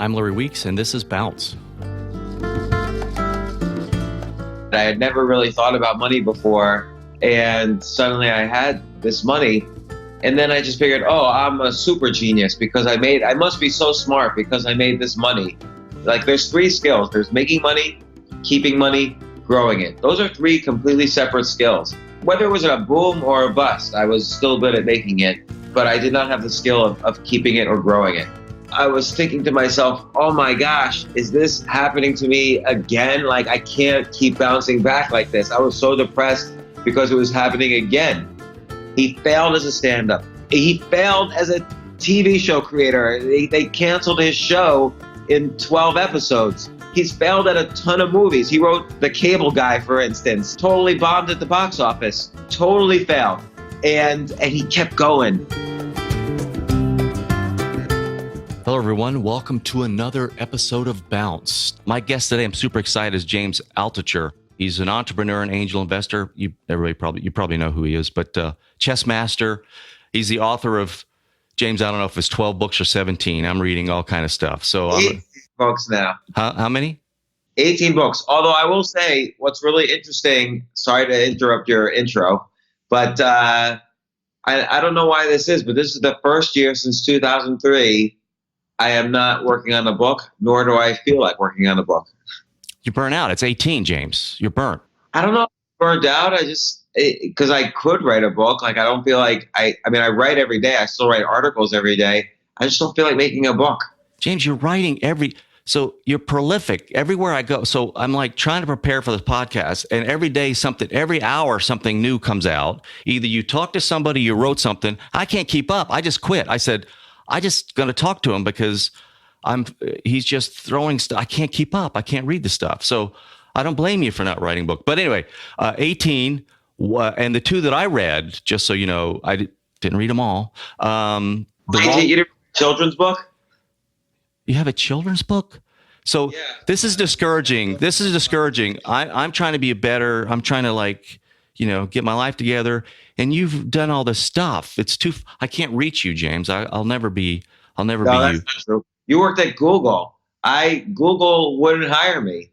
I'm Larry Weeks, and this is Bounce. I had never really thought about money before, and suddenly I had this money, and then I just figured, oh, I'm a super genius because I must be so smart because I made this money. Like, there's three skills. There's making money, keeping money, growing it. Those are three completely separate skills. Whether it was a boom or a bust, I was still good at making it, but I did not have the skill of keeping it or growing it. I was thinking to myself, oh my gosh, is this happening to me again? Like, I can't keep bouncing back like this. I was so depressed because it was happening again. He failed as a stand-up. He failed as a TV show creator. They canceled his show in 12 episodes. He's failed at a ton of movies. He wrote The Cable Guy, for instance. Totally bombed at the box office. Totally failed. And he kept going. Hello, everyone. Welcome to another episode of Bounce. My guest today, I'm super excited, is James Altucher. He's an entrepreneur and angel investor. You probably know who he is, but chess master. He's the author of, James, I don't know if it's 12 books or 17. I'm reading all kind of stuff. So 18 books now. How many? 18 books. Although I will say what's really interesting, sorry to interrupt your intro, but I don't know why this is, but this is the first year since 2003 I am not working on a book, nor do I feel like working on a book. You burn out. It's 18, James. You're burnt. I don't know if I'm burned out. Because I could write a book. Like, I don't feel like, I write every day. I still write articles every day. I just don't feel like making a book. James, you're writing so you're prolific everywhere I go. So I'm like trying to prepare for this podcast, and every hour something new comes out. Either you talk to somebody, you wrote something. I can't keep up. I just quit. I said, I just going to talk to him because he's just throwing stuff. I can't keep up. I can't read the stuff. So I don't blame you for not writing a book. But anyway, 18, and the two that I read, just so you know, I didn't read them all. You didn't read a children's book? You have a children's book? So yeah. This is discouraging. I'm trying to be I'm trying to get my life together. And you've done all this stuff. I can't reach you, James. I'll never be you. That's not true. You worked at Google. Google wouldn't hire me.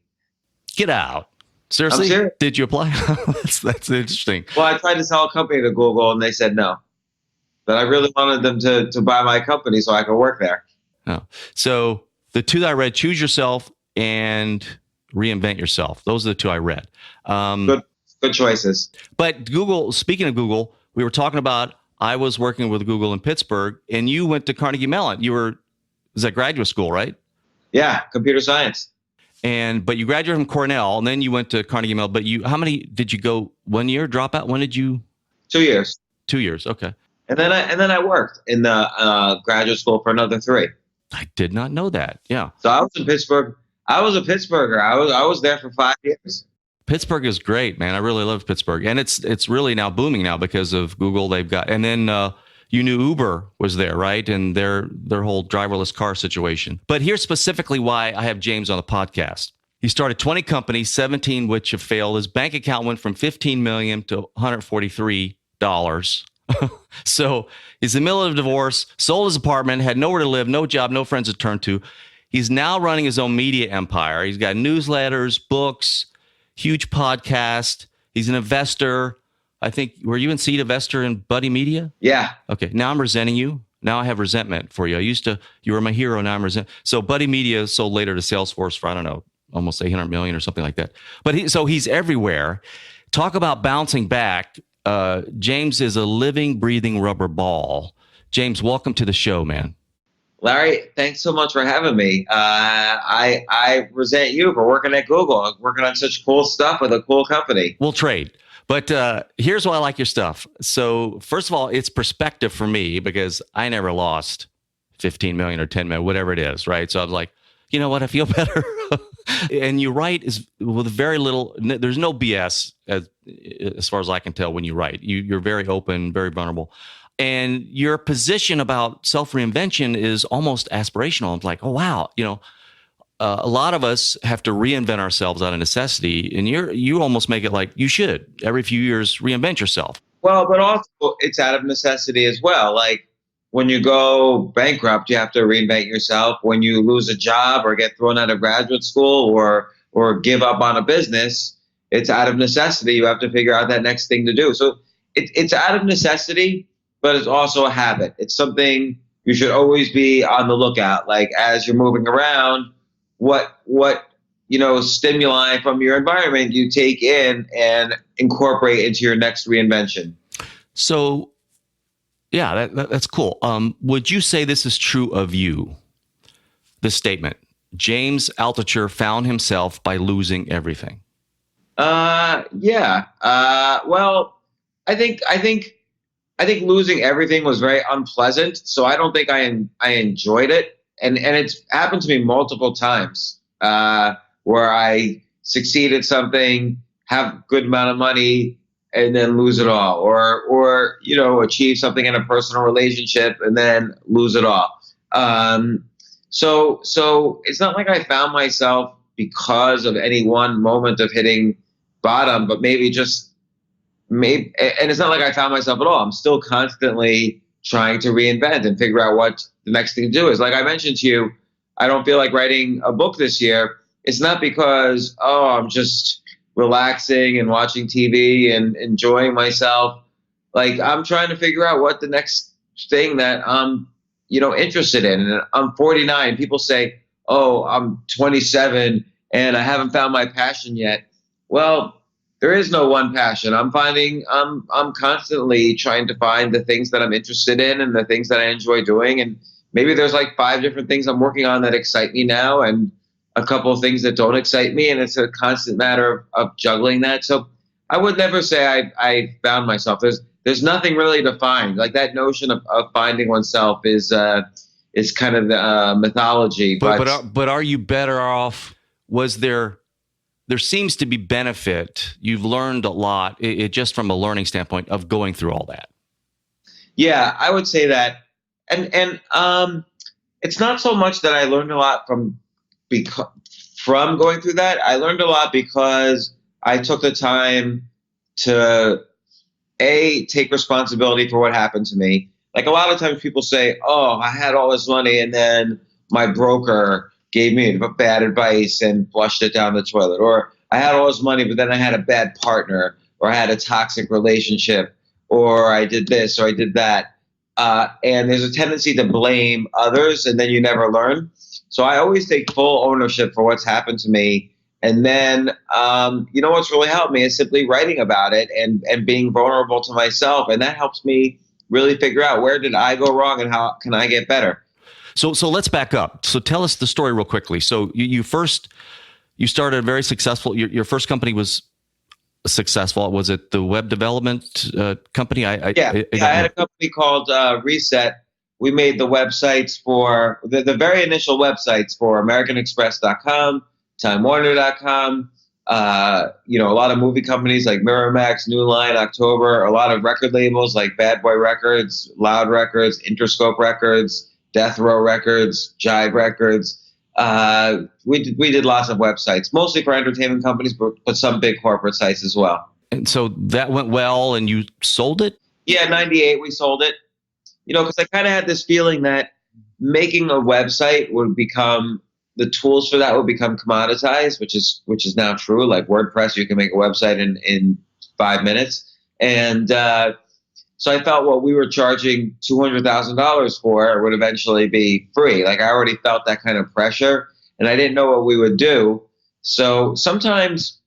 Get out. Seriously? Did you apply? That's interesting. Well, I tried to sell a company to Google and they said no. But I really wanted them to buy my company so I could work there. Oh. So the two that I read, Choose Yourself and Reinvent Yourself. Those are the two I read. Good choices. But Google, speaking of Google, we were talking about, I was working with Google in Pittsburgh, and you went to Carnegie Mellon. Was that graduate school, right? Yeah, computer science. But you graduated from Cornell, and then you went to Carnegie Mellon. But how many did you go? 1 year dropout? When did you? 2 years. 2 years. Okay. And then I worked in the graduate school for another 3. I did not know that. Yeah. So I was in Pittsburgh. I was a Pittsburgher. I was there for 5 years. Pittsburgh is great, man. I really love Pittsburgh, and it's really now booming now because of Google. They've got, and then you knew Uber was there, right? And their whole driverless car situation. But here's specifically why I have James on the podcast. He started 20 companies, 17 which have failed. His bank account went from $15 million to $143. So he's in the middle of a divorce, sold his apartment, had nowhere to live, no job, no friends to turn to. He's now running his own media empire. He's got newsletters, books, huge podcast. He's an investor. I think, were you in seed investor in Buddy Media? Yeah. Okay. Now I'm resenting you. Now I have resentment for you. You were my hero. Now I'm resent. So Buddy Media sold later to Salesforce for, I don't know, almost 800 million or something like that. But he's everywhere. Talk about bouncing back. James is a living, breathing rubber ball. James, welcome to the show, man. Larry, thanks so much for having me. I resent you for working at Google, working on such cool stuff with a cool company. We'll trade. But here's why I like your stuff. So first of all, it's perspective for me because I never lost 15 million or 10 million, whatever it is, right? So I was like, you know what? I feel better. And you write is with very little, there's no BS as far as I can tell when you write. You're very open, very vulnerable. And your position about self-reinvention is almost aspirational. I'm like, oh, wow. A lot of us have to reinvent ourselves out of necessity. And you almost make it like you should every few years reinvent yourself. Well, but also it's out of necessity as well. Like when you go bankrupt, you have to reinvent yourself. When you lose a job or get thrown out of graduate school or give up on a business, it's out of necessity. You have to figure out that next thing to do. So it's out of necessity, but it's also a habit. It's something you should always be on the lookout. Like as you're moving around, what stimuli from your environment you take in and incorporate into your next reinvention. So, yeah, that's cool. Would you say this is true of you? This statement: James Altucher found himself by losing everything. Yeah. Well, I think losing everything was very unpleasant. So I don't think I enjoyed it, and it's happened to me multiple times where I succeed at something, have good amount of money, and then lose it all, or achieve something in a personal relationship and then lose it all. So it's not like I found myself because of any one moment of hitting bottom, but maybe, and it's not like I found myself at all. I'm still constantly trying to reinvent and figure out what the next thing to do is. Like I mentioned to you, I don't feel like writing a book this year. It's not because, I'm just relaxing and watching TV and enjoying myself. Like I'm trying to figure out what the next thing that I'm, interested in. And I'm 49. People say, I'm 27 and I haven't found my passion yet. Well, there is no one passion. I'm constantly trying to find the things that I'm interested in and the things that I enjoy doing. And maybe there's like 5 different things I'm working on that excite me now and a couple of things that don't excite me. And it's a constant matter of juggling that. So I would never say I found myself. There's nothing really to find. Like that notion of finding oneself is kind of the mythology. But are you better off? Was there seems to be benefit. You've learned a lot, it just from a learning standpoint of going through all that. Yeah, I would say that. And it's not so much that I learned a lot from going through that. I learned a lot because I took the time to take responsibility for what happened to me. Like a lot of times people say, I had all this money and then my broker gave me bad advice and flushed it down the toilet. Or I had all this money, but then I had a bad partner, or I had a toxic relationship, or I did this, or I did that. And there's a tendency to blame others, and then you never learn. So I always take full ownership for what's happened to me. And then, what's really helped me is simply writing about it and being vulnerable to myself. And that helps me really figure out where did I go wrong and how can I get better. So let's back up. So tell us the story real quickly. So you started a very successful, your first company was successful. Was it the web development company? I had a company called Reset. We made the websites for the very initial websites for AmericanExpress.com, TimeWarner.com, a lot of movie companies like Miramax, New Line, October, a lot of record labels like Bad Boy Records, Loud Records, Interscope Records, Death Row Records, Jive Records. We did lots of websites, mostly for entertainment companies, but some big corporate sites as well. And so that went well, and you sold it? Yeah, 98, we sold it. Because I kind of had this feeling that making a website the tools for that would become commoditized, which is now true. Like WordPress, you can make a website in 5 minutes. And so I felt what we were charging $200,000 for would eventually be free. Like I already felt that kind of pressure, and I didn't know what we would do. So sometimes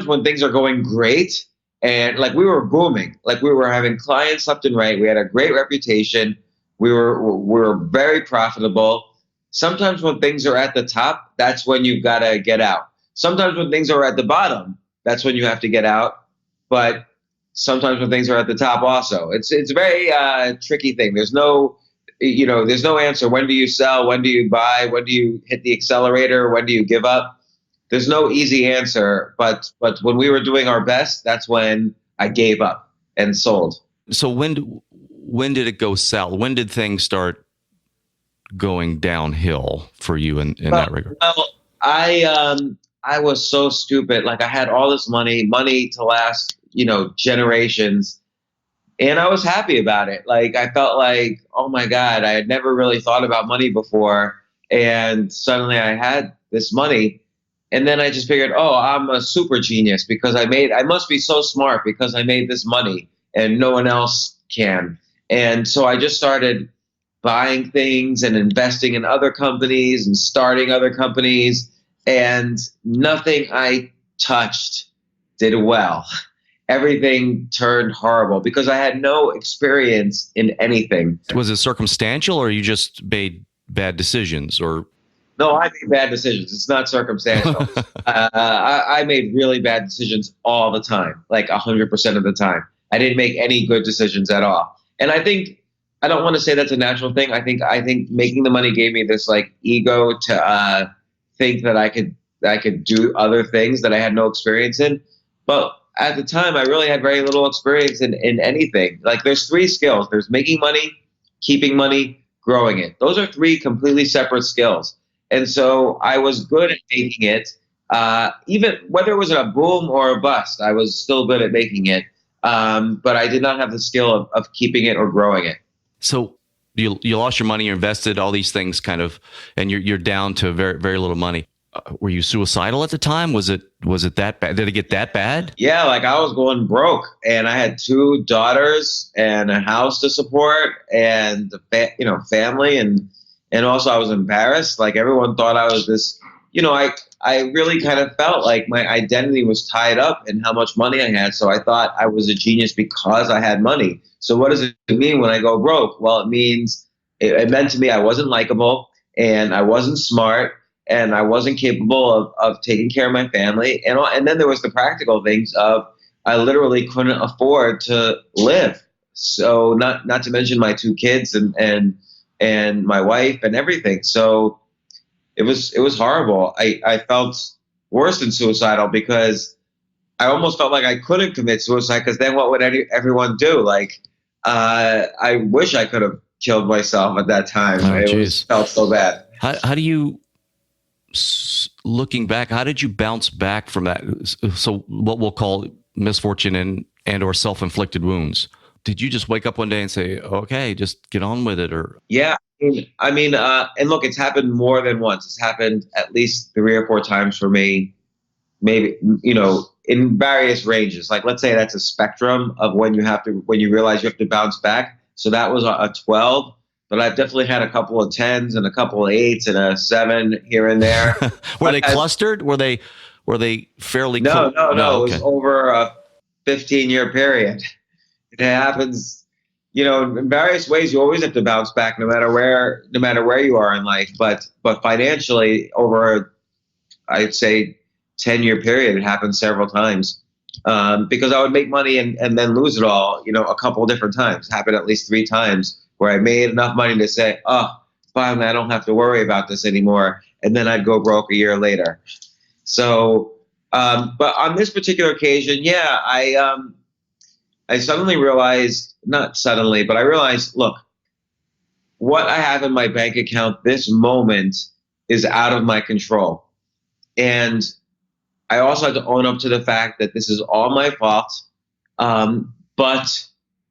when things are going great, and like we were booming, like we were having clients left and right, we had a great reputation, we were very profitable. Sometimes when things are at the top, that's when you've got to get out. Sometimes when things are at the bottom, that's when you have to get out. But sometimes when things are at the top also. It's a very tricky thing. There's no answer. When do you sell? When do you buy? When do you hit the accelerator? When do you give up? There's no easy answer. But when we were doing our best, that's when I gave up and sold. So when did it go south? When did things start going downhill for you in that regard? Well, I was so stupid. Like I had all this money to last, generations. And I was happy about it. Like I felt like, oh my God, I had never really thought about money before. And suddenly I had this money. And then I just figured, oh, I'm a super genius because I must be so smart because I made this money and no one else can. And so I just started buying things and investing in other companies and starting other companies. And nothing I touched did well. Everything turned horrible because I had no experience in anything. Was it circumstantial, or you just made bad decisions, or? No, I made bad decisions. It's not circumstantial. I made really bad decisions all the time, like 100% of the time. I didn't make any good decisions at all. And I think I don't want to say that's a natural thing. I think making the money gave me this like ego to think that I could do other things that I had no experience in. But at the time, I really had very little experience in anything. Like there's three skills. There's making money, keeping money, growing it. Those are three completely separate skills. And so I was good at making it. Even whether it was a boom or a bust, I was still good at making it. But I did not have the skill of keeping it or growing it. So you lost your money, you invested all these things kind of, and you're down to very, very little money. Were you suicidal at the time? Was it that bad? Did it get that bad? Yeah, like I was going broke, and I had two daughters and a house to support, and family, and also I was embarrassed. Like everyone thought I was this. I really kind of felt like my identity was tied up in how much money I had. So I thought I was a genius because I had money. So what does it mean when I go broke? Well, it meant to me I wasn't likable and I wasn't smart and I wasn't capable of taking care of my family. And then there was the practical things of I literally couldn't afford to live. So not to mention my two kids and my wife and everything. So it was horrible. I felt worse than suicidal because I almost felt like I couldn't commit suicide because then what would everyone do? Like, I wish I could have killed myself at that time. Felt so bad. How do you, looking back, how did you bounce back from that? So what we'll call misfortune and or self-inflicted wounds. Did you just wake up one day and say, okay, just get on with it? Or yeah, and look, it's happened more than once. It's happened at least 3 or 4 times for me. Maybe, in various ranges. Like, let's say that's a spectrum of when you realize you have to bounce back. So that was a 12, but I've definitely had a couple of 10s and a couple of 8s and a 7 here and there. Were they clustered? Were they fairly? No. Okay. It was over a 15-year period. It happens, in various ways. You always have to bounce back, no matter where you are in life. But financially, over, I'd say, 10-year period, it happened several times, because I would make money and then lose it all, a couple of different times. It happened at least 3 times where I made enough money to say, oh, finally, I don't have to worry about this anymore. And then I'd go broke a year later. So, but on this particular occasion, yeah, I suddenly realized, not suddenly, but I realized, look, what I have in my bank account this moment is out of my control. And I also had to own up to the fact that this is all my fault. But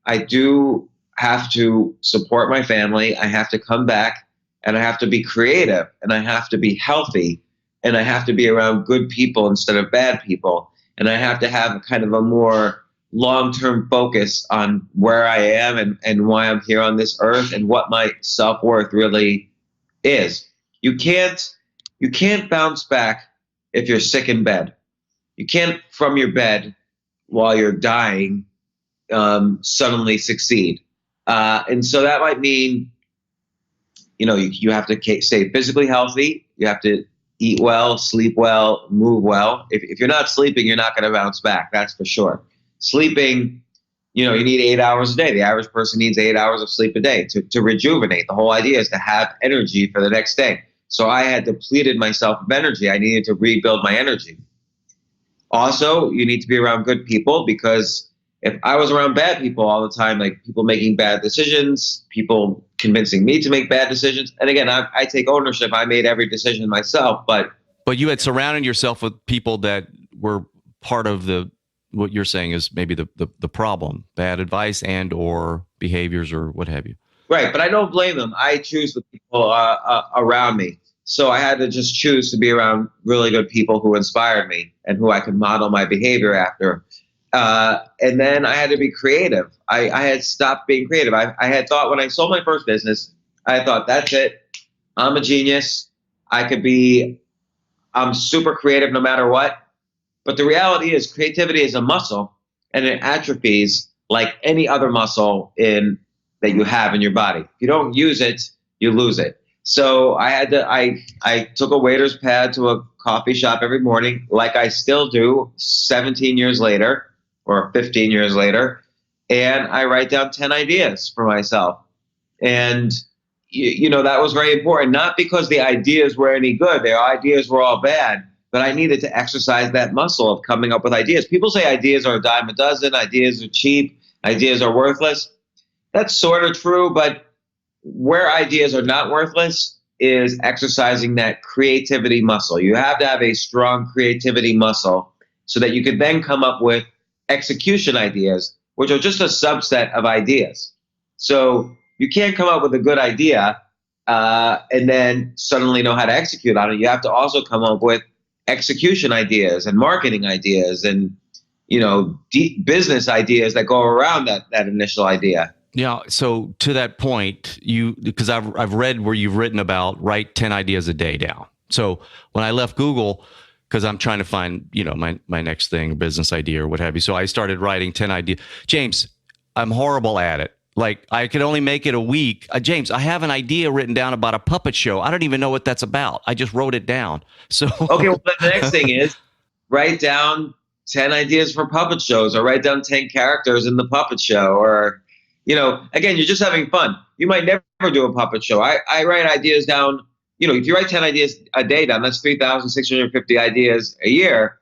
I do have to support my family. I have to come back and I have to be creative and I have to be healthy and I have to be around good people instead of bad people. And I have to have kind of a more long-term focus on where I am and why I'm here on this earth and what my self-worth really is. You can't bounce back if you're sick in bed. You can't, from your bed while you're dying, suddenly succeed. And so that might mean, you have to stay physically healthy. You have to eat well, sleep well, move well. If you're not sleeping, you're not going to bounce back. That's for sure. Sleeping, you need 8 hours a day. The average person needs 8 hours of sleep a day to rejuvenate. The whole idea is to have energy for the next day. So I had depleted myself of energy. I needed to rebuild my energy. Also, you need to be around good people, because if I was around bad people all the time, like people making bad decisions, people convincing me to make bad decisions, and again, I take ownership. I made every decision myself, but you had surrounded yourself with people that were part of the what you're saying is maybe the problem, bad advice and or behaviors or what have you. Right, but I don't blame them. I choose the people around me. So I had to just choose to be around really good people who inspired me and who I could model my behavior after. And then I had to be creative. I had stopped being creative. I had thought when I sold my first business, I thought, that's it. I'm a genius. I'm super creative no matter what. But the reality is creativity is a muscle and it atrophies like any other muscle that you have in your body. If you don't use it, you lose it. So I took a waiter's pad to a coffee shop every morning, like I still do 17 years later or 15 years later. And I write down 10 ideas for myself. And, that was very important, not because the ideas were any good. Their ideas were all bad, but I needed to exercise that muscle of coming up with ideas. People say ideas are a dime a dozen, ideas are cheap, ideas are worthless. That's sort of true, but where ideas are not worthless is exercising that creativity muscle. You have to have a strong creativity muscle so that you could then come up with execution ideas, which are just a subset of ideas. So you can't come up with a good idea and then suddenly know how to execute on it. You have to also come up with execution ideas and marketing ideas and deep business ideas that go around that initial idea. Yeah. So to that point, because I've read where you've written about write 10 ideas a day down. So when I left Google, because I'm trying to find, my next thing, business idea or what have you. So I started writing 10 ideas. James, I'm horrible at it. Like I could only make it a week. James, I have an idea written down about a puppet show. I don't even know what that's about. I just wrote it down. So okay, well, the next thing is write down 10 ideas for puppet shows, or write down 10 characters in the puppet show, or again, you're just having fun. You might never do a puppet show. I write ideas down. If you write 10 ideas a day down, that's 3,650 ideas a year.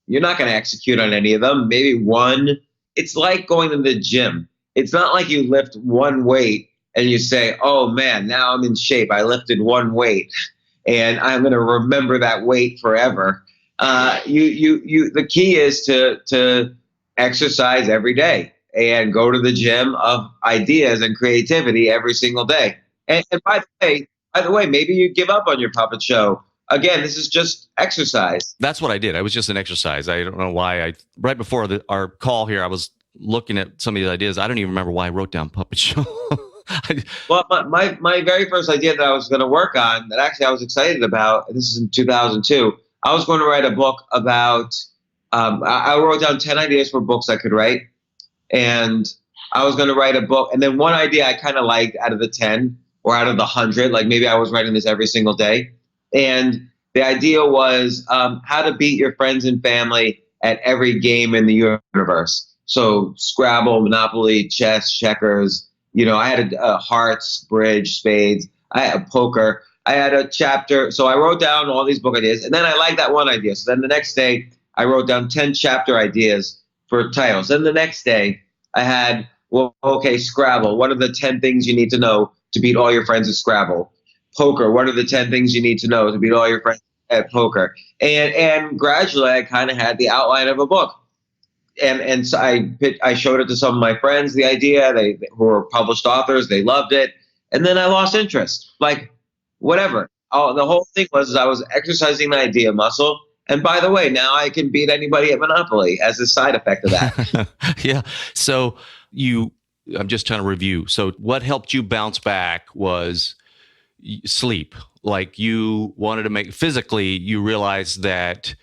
You're not going to execute on any of them. Maybe one. It's like going to the gym. It's not like you lift one weight and you say, oh man, now I'm in shape. I lifted one weight and I'm going to remember that weight forever. The key is to exercise every day and go to the gym of ideas and creativity every single day. And by the way, maybe you give up on your puppet show. Again, this is just exercise. That's what I did. It was just an exercise. I don't know why. Right before our call here, I was looking at some of these ideas. I don't even remember why I wrote down puppet show. Well, my very first idea that I was going to work on, that actually I was excited about, and this is in 2002, I was going to write a book about, I wrote down 10 ideas for books I could write. And I was going to write a book. And then one idea I kind of liked out of the 10 or out of the 100, like maybe I was writing this every single day. And the idea was how to beat your friends and family at every game in the universe. So Scrabble, Monopoly, chess, checkers. I had a hearts, bridge, spades. I had a poker. I had a chapter. So I wrote down all these book ideas. And then I liked that one idea. So then the next day, I wrote down 10 chapter ideas for titles. Then the next day, I had, Scrabble. What are the 10 things you need to know to beat all your friends at Scrabble? Poker. What are the 10 things you need to know to beat all your friends at poker? And gradually, I kind of had the outline of a book. And so I showed it to some of my friends, the idea, who were published authors. They loved it. And then I lost interest. Like, whatever. The whole thing was I was exercising the idea muscle. And by the way, now I can beat anybody at Monopoly as a side effect of that. Yeah. So I'm just trying to review. So what helped you bounce back was sleep. Like you wanted to physically, you realized that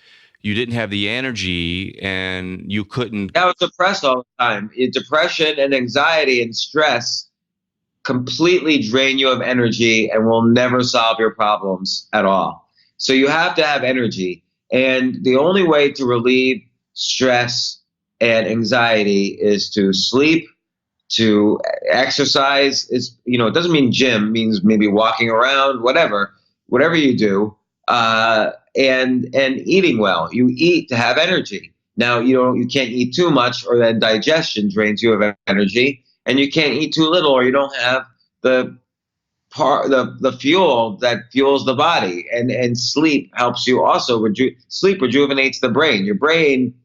you didn't have the energy and you couldn't. I was depressed all the time. Depression and anxiety and stress completely drain you of energy and will never solve your problems at all. So you have to have energy. And the only way to relieve stress and anxiety is to sleep, to exercise. It doesn't mean gym, it means maybe walking around, whatever you do, and eating well. You eat to have energy. Now, you can't eat too much or then digestion drains you of energy, and you can't eat too little or you don't have the fuel that fuels the body. And sleep helps you also. Sleep rejuvenates the brain. Your brain,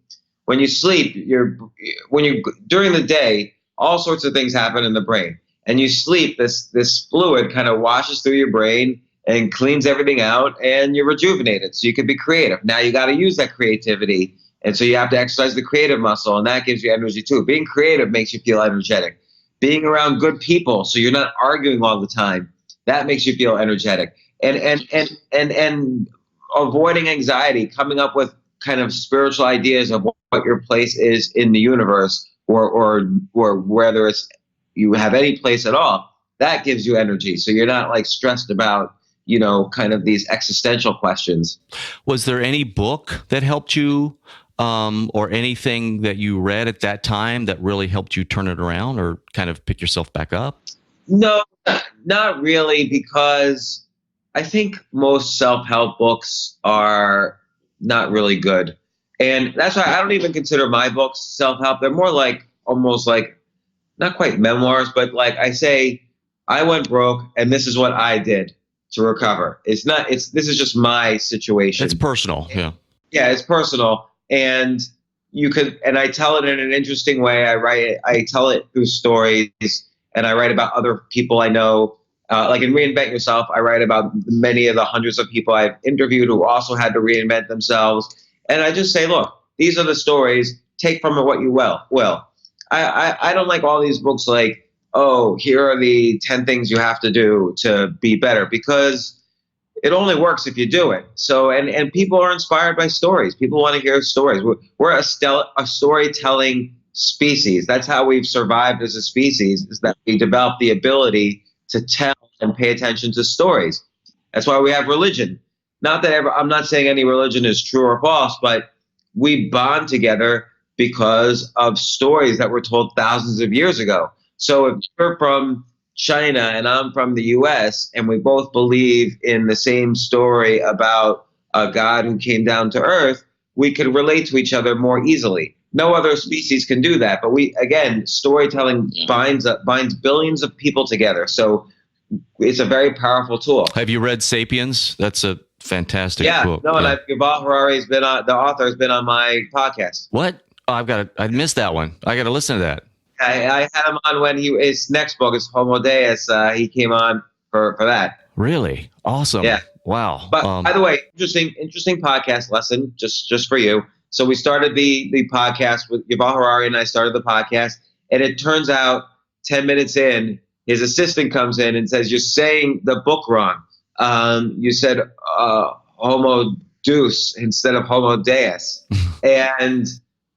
when you sleep, during the day, all sorts of things happen in the brain. And you sleep, this fluid kind of washes through your brain and cleans everything out, and you're rejuvenated. So you can be creative. Now you got to use that creativity. And so you have to exercise the creative muscle, and that gives you energy too. Being creative makes you feel energetic. Being around good people, so you're not arguing all the time, that makes you feel energetic. And avoiding anxiety, coming up with kind of spiritual ideas of what your place is in the universe, or whether it's you have any place at all, that gives you energy. So you're not like stressed about, kind of these existential questions. Was there any book that helped you, or anything that you read at that time that really helped you turn it around or kind of pick yourself back up? No, not really, because I think most self-help books are not really good. And that's why I don't even consider my books self-help. They're more like almost like not quite memoirs, but like I say, I went broke and this is what I did to recover. This is just my situation. It's personal. Yeah. Yeah, it's personal. And I tell it in an interesting way. I tell it through stories, and I write about other people I know. Like in Reinvent Yourself, I write about many of the hundreds of people I've interviewed who also had to reinvent themselves. And I just say, look, these are the stories. Take from it what you will. I don't like all these books like, oh, here are the 10 things you have to do to be better, because it only works if you do it. So, and people are inspired by stories. People want to hear stories. We're a storytelling species. That's how we've survived as a species, is that we develop the ability to tell and pay attention to stories. That's why we have religion. Not that I'm not saying any religion is true or false, but we bond together because of stories that were told thousands of years ago. So if you're from China and I'm from the US and we both believe in the same story about a God who came down to earth, we could relate to each other more easily. No other species can do that. But storytelling binds billions of people together. So it's a very powerful tool. Have you read Sapiens? That's a fantastic book. And Yuval Harari's the author has been on my podcast. What? Oh, I missed that one. I got to listen to that. I had him on when his next book is Homo Deus. He came on for that. Really? Awesome. Yeah. Wow. But by the way, interesting podcast lesson just for you. So we started the podcast with Yuval Harari, and I started the podcast, and it turns out 10 minutes in, his assistant comes in and says, "You're saying the book wrong. You said Homo Deus instead of Homo Deus." And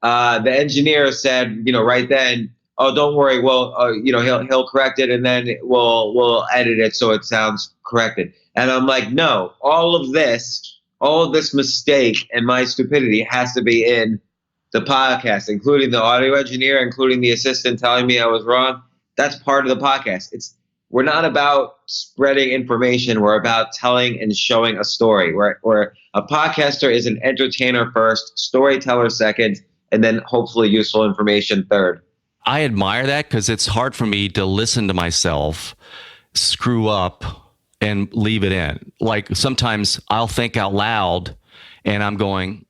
the engineer said, right then, "Oh, don't worry. Well, he'll correct it, and then we'll edit it so it sounds corrected." And I'm like, no, all of this mistake and my stupidity has to be in the podcast, including the audio engineer, including the assistant telling me I was wrong. That's part of the podcast. We're not about spreading information. We're about telling and showing a story. Where a podcaster is an entertainer first, storyteller second, and then hopefully useful information third. I admire that, because it's hard for me to listen to myself screw up and leave it in. Like sometimes I'll think out loud and I'm going,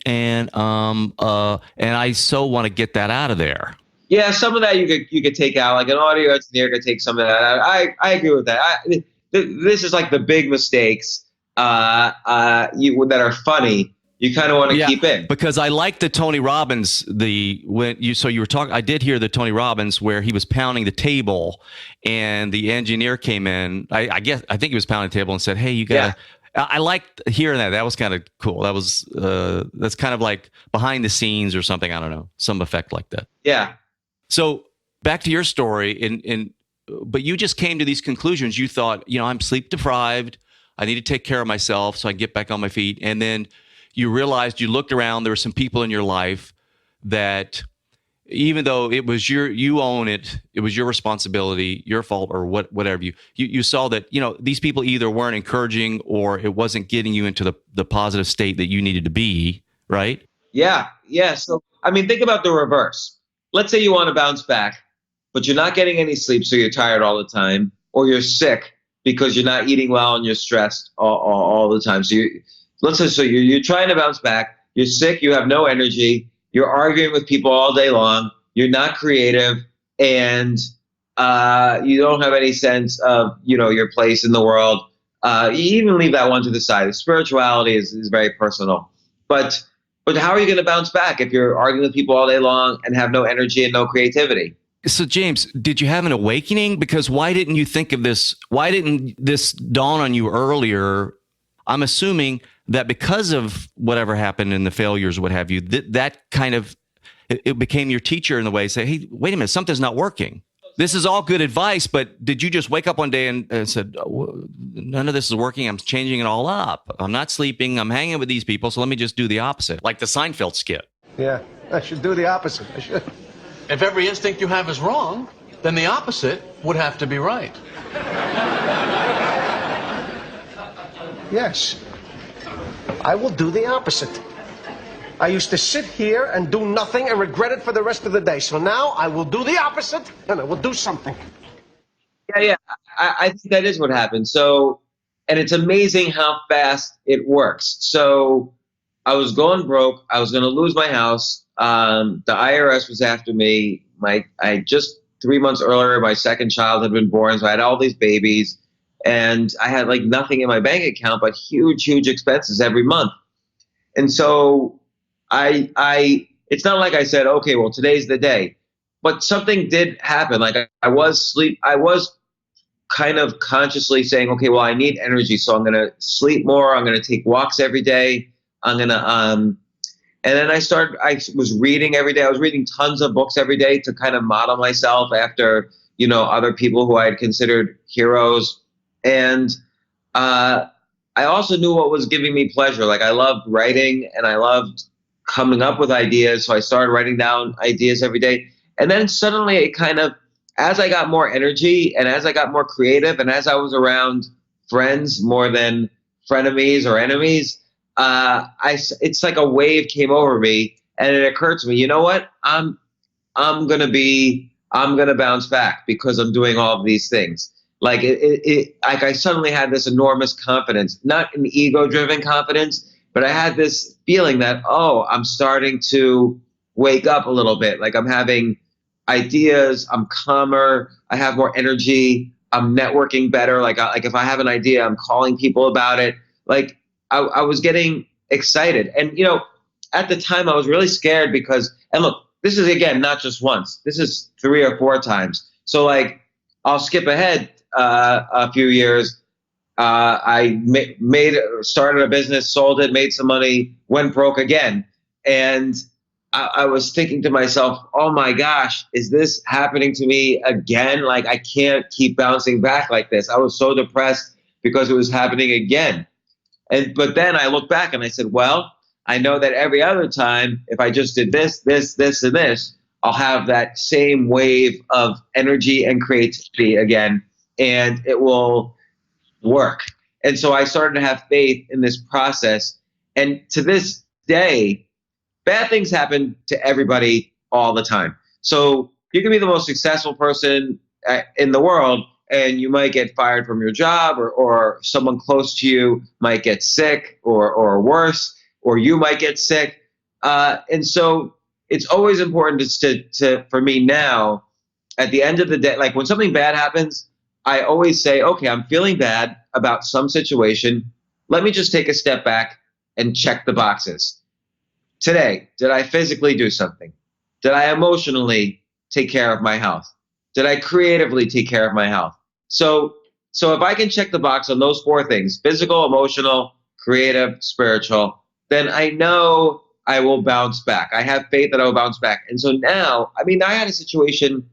and I so want to get that out of there. Yeah, some of that you could take out. Like an audio engineer could take some of that out. I agree with that. This is like the big mistakes that are funny. You kind of want to keep in, because I like the Tony Robbins. You were talking. I did hear the Tony Robbins where he was pounding the table, and the engineer came in. I think he was pounding the table and said, "Hey, you got." Yeah. I liked hearing that. That was kind of cool. That's kind of like behind the scenes or something. I don't know, some effect like that. Yeah. So back to your story, but you just came to these conclusions. You thought, I'm sleep deprived. I need to take care of myself so I can get back on my feet, and then you realized, you looked around, there were some people in your life that, even though it was you own it, it was your responsibility, your fault, or whatever, you saw that, these people either weren't encouraging or it wasn't getting you into the positive state that you needed to be, right? Yeah. So, think about the reverse. Let's say you want to bounce back, but you're not getting any sleep, so you're tired all the time, or you're sick because you're not eating well and you're stressed all the time. So let's say you're trying to bounce back, you're sick, you have no energy, You're arguing with people all day long. You're not creative, and you don't have any sense of, your place in the world. You even leave that one to the side. Spirituality is very personal. But how are you going to bounce back if you're arguing with people all day long and have no energy and no creativity? So, James, did you have an awakening? Because why didn't you think of this? Why didn't this dawn on you earlier? I'm assuming that because of whatever happened in the failures, what have you, that kind of, it became your teacher in the way, say, hey, wait a minute, something's not working. This is all good advice, but did you just wake up one day and said, oh, none of this is working, I'm changing it all up. I'm not sleeping, I'm hanging with these people, so let me just do the opposite, like the Seinfeld skit. Yeah, I should do the opposite. I should. If every instinct you have is wrong, then the opposite would have to be right. Yes, I will do the opposite. I used to sit here and do nothing and regret it for the rest of the day. So now I will do the opposite and I will do something. Yeah. I think that is what happened. So, and it's amazing how fast it works. So I was going broke. I was going to lose my house. The IRS was after me. I just 3 months earlier, my second child had been born. So I had all these babies and I had like nothing in my bank account, but huge, huge expenses every month. And so it's not like I said, okay, well, today's the day, but something did happen. Like I was kind of consciously saying, okay, well, I need energy. So I'm going to sleep more. I'm going to take walks every day. I'm going to, and then I was reading every day. I was reading tons of books every day to kind of model myself after, other people who I had considered heroes. And, I also knew what was giving me pleasure. Like I loved writing and I loved coming up with ideas. So I started writing down ideas every day. And then suddenly it kind of, as I got more energy and as I got more creative and as I was around friends more than frenemies or enemies, it's like a wave came over me and it occurred to me, you know what? I'm going to bounce back because I'm doing all of these things. Like like I suddenly had this enormous confidence, not an ego-driven confidence, but I had this feeling that, I'm starting to wake up a little bit. Like I'm having ideas, I'm calmer, I have more energy, I'm networking better. Like if I have an idea, I'm calling people about it. Like I was getting excited. And, at the time I was really scared because, and look, this is again, not just once, this is 3 or 4 times. So like, I'll skip ahead a few years. I started a business, sold it, made some money, went broke again. And I was thinking to myself, oh my gosh, is this happening to me again? Like I can't keep bouncing back like this. I was so depressed because it was happening again. But then I look back and I said, well, I know that every other time, if I just did this, this, this, and this, I'll have that same wave of energy and creativity again, and it will work. And so I started to have faith in this process. And to this day, bad things happen to everybody all the time. So you can be the most successful person in the world, and you might get fired from your job, or someone close to you might get sick, or worse, or you might get sick. And so it's always important for me now, at the end of the day, like when something bad happens, I always say, okay, I'm feeling bad about some situation. Let me just take a step back and check the boxes. Today, did I physically do something? Did I emotionally take care of my health? Did I creatively take care of my health? So if I can check the box on those 4 things, physical, emotional, creative, spiritual, then I know I will bounce back. I have faith that I will bounce back. And so now, I had a situation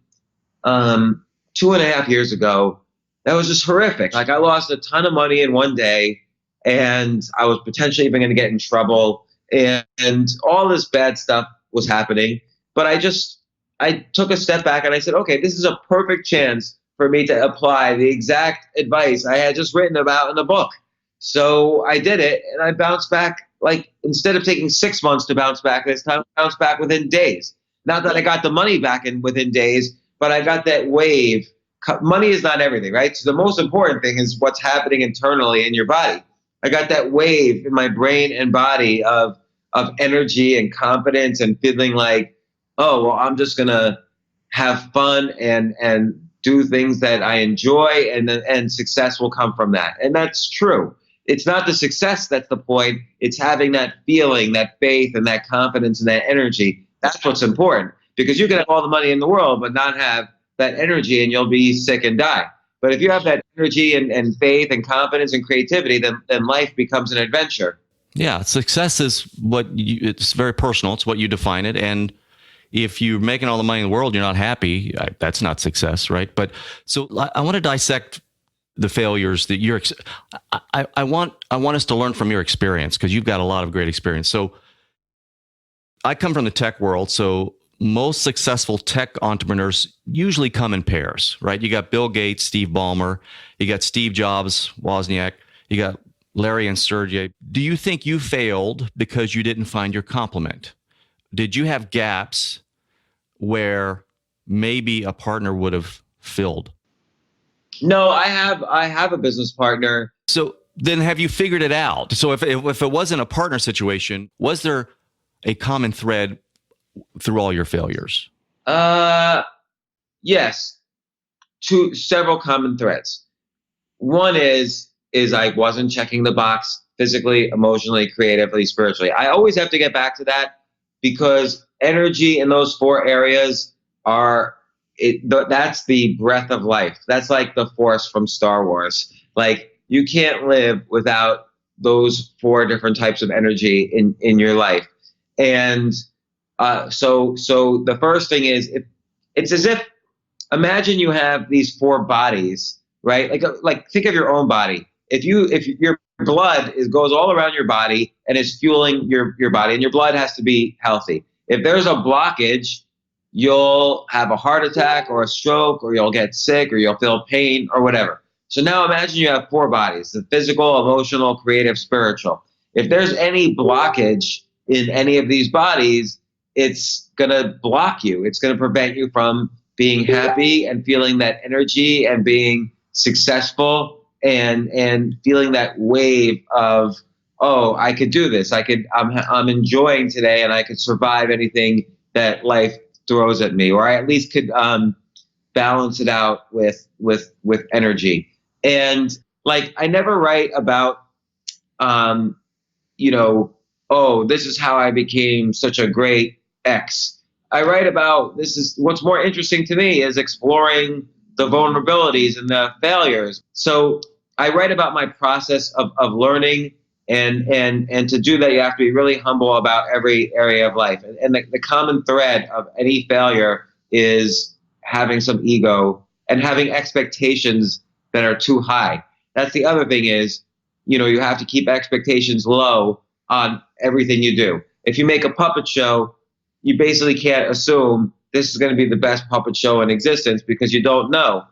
2.5 years ago that was just horrific. Like I lost a ton of money in one day, and I was potentially even going to get in trouble, and all this bad stuff was happening. But I took a step back and I said, okay, this is a perfect chance for me to apply the exact advice I had just written about in the book. So I did it, and I bounced back. Like instead of taking 6 months to bounce back, this time I bounced back within days. Not that I got the money back within days, but I got that wave. Money is not everything, right? So the most important thing is what's happening internally in your body. I got that wave in my brain and body of of energy and confidence and feeling like, oh, well, I'm just going to have fun and do things that I enjoy, and success will come from that. And that's true. It's not the success that's the point. It's having that feeling, that faith, and that confidence and that energy. That's what's important, because you can have all the money in the world but not have that energy, and you'll be sick and die. But if you have that energy and faith and confidence and creativity, then life becomes an adventure. Yeah, success is it's very personal. It's what you define it. And if you're making all the money in the world, you're not happy, that's not success, right? But so I want to dissect the failures that I want us to learn from your experience, because you've got a lot of great experience. So I come from the tech world. So most successful tech entrepreneurs usually come in pairs, right? You got Bill Gates, Steve Ballmer, you got Steve Jobs, Wozniak, you got Larry and Sergey. Do you think you failed because you didn't find your complement? Did you have gaps where maybe a partner would have filled? No, I have a business partner. So then have you figured it out? So if it wasn't a partner situation, was there a common thread through all your failures? Yes, several common threads. One is I wasn't checking the box physically, emotionally, creatively, spiritually. I always have to get back to that, because energy in those 4 areas that's the breath of life. That's like the Force from Star Wars. Like, you can't live without those 4 different types of energy in your life. And so the first thing is, it's as if, imagine you have these 4 bodies, right? Like think of your own body. If your blood goes all around your body and is fueling your body, and your blood has to be healthy. If there's a blockage, you'll have a heart attack or a stroke, or you'll get sick, or you'll feel pain or whatever. So now imagine you have 4 bodies: the physical, emotional, creative, spiritual. If there's any blockage in any of these bodies, it's going to block you. It's going to prevent you from being happy and feeling that energy and being successful and feeling that wave of, oh, I could do this. I'm enjoying today, and I could survive anything that life throws at me, or I at least could balance it out with energy. And like, I never write about, oh, this is how I became such a great X. I write about, this is what's more interesting to me, is exploring the vulnerabilities and the failures. So I write about my process of learning, and to do that, you have to be really humble about every area of life. And the common thread of any failure is having some ego and having expectations that are too high. That's the other thing is, you have to keep expectations low on everything you do. If you make a puppet show, you basically can't assume this is going to be the best puppet show in existence, because you don't know.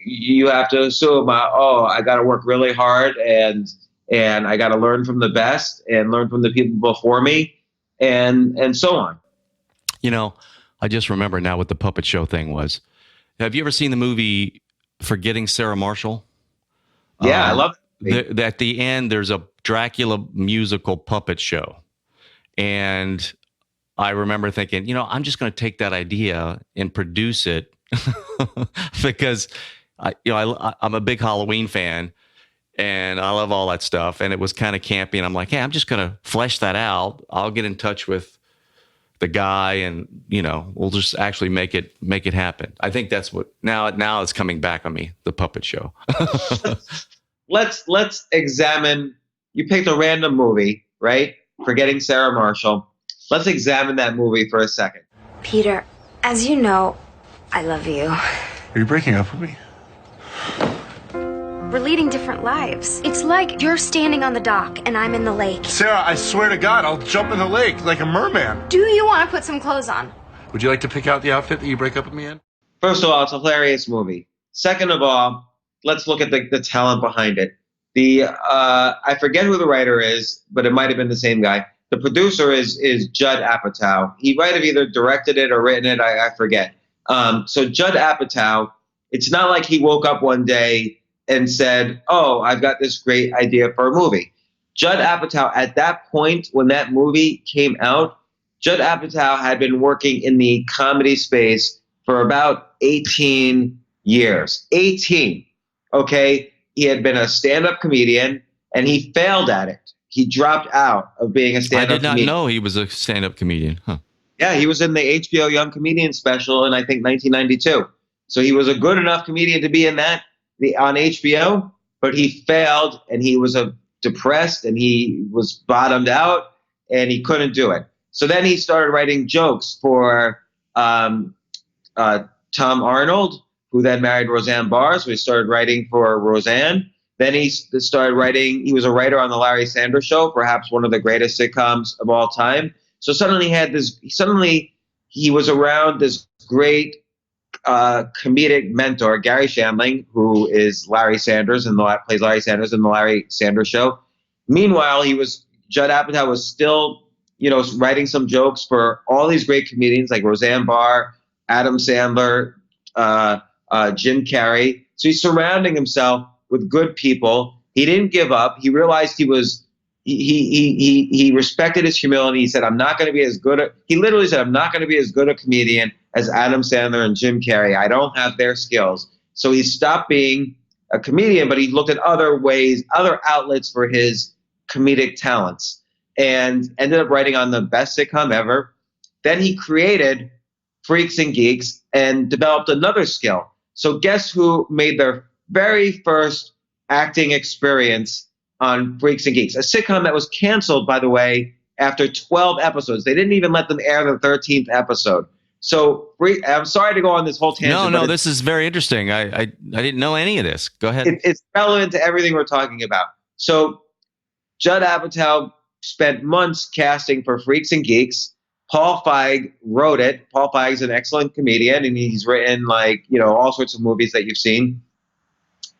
You have to assume, I got to work really hard, and I got to learn from the best and learn from the people before me, and so on. I just remember now what the puppet show thing was. Have you ever seen the movie Forgetting Sarah Marshall? Yeah, I love it. At the end, there's a Dracula musical puppet show. And I remember thinking, I'm just going to take that idea and produce it because I'm a big Halloween fan and I love all that stuff. And it was kind of campy. And I'm like, hey, I'm just going to flesh that out. I'll get in touch with the guy and, we'll just actually make it happen. I think that's what now it's coming back on me, the puppet show. Let's examine, you picked a random movie, right? Forgetting Sarah Marshall. Let's examine that movie for a second. Peter, as you know, I love you. Are you breaking up with me? We're leading different lives. It's like you're standing on the dock and I'm in the lake. Sarah, I swear to God, I'll jump in the lake like a merman. Do you want to put some clothes on? Would you like to pick out the outfit that you break up with me in? First of all, it's a hilarious movie. Second of all, let's look at the talent behind it. I forget who the writer is, but it might have been the same guy. The producer is Judd Apatow. He might have either directed it or written it. I forget. So Judd Apatow, it's not like he woke up one day and said, oh, I've got this great idea for a movie. Judd Apatow, at that point when that movie came out, Judd Apatow had been working in the comedy space for about 18 years. 18. Okay. He had been a stand-up comedian and he failed at it. He dropped out of being a I stand-up did not comedian. know he was a stand-up comedian. Huh. Yeah, he was in the HBO Young Comedian special in, I think, 1992. So he was a good enough comedian to be in that on HBO, but he failed and he was depressed and he was bottomed out and he couldn't do it. So then he started writing jokes for Tom Arnold, who then married Roseanne Barr. So he started writing for Roseanne. Then he started writing. He was a writer on the Larry Sanders Show, perhaps one of the greatest sitcoms of all time. So suddenly he was around this great comedic mentor, Gary Shandling, who is Larry Sanders and plays Larry Sanders in the Larry Sanders Show. Meanwhile, Judd Apatow was still, writing some jokes for all these great comedians like Roseanne Barr, Adam Sandler, Jim Carrey. So he's surrounding himself with good people. He didn't give up. He realized he respected his humility. He said, I'm not going to be as good. He literally said, I'm not going to be as good a comedian as Adam Sandler and Jim Carrey. I don't have their skills. So he stopped being a comedian, but he looked at other ways, other outlets for his comedic talents, and ended up writing on the best sitcom ever. Then he created Freaks and Geeks and developed another skill. So guess who made their very first acting experience on Freaks and Geeks? A sitcom that was canceled, by the way, after 12 episodes. They didn't even let them air the 13th episode. So I'm sorry to go on this whole tangent. No, this is very interesting. I didn't know any of this. Go ahead. It's relevant to everything we're talking about. So Judd Apatow spent months casting for Freaks and Geeks. Paul Feig wrote it. Paul Feig's an excellent comedian, and he's written all sorts of movies that you've seen.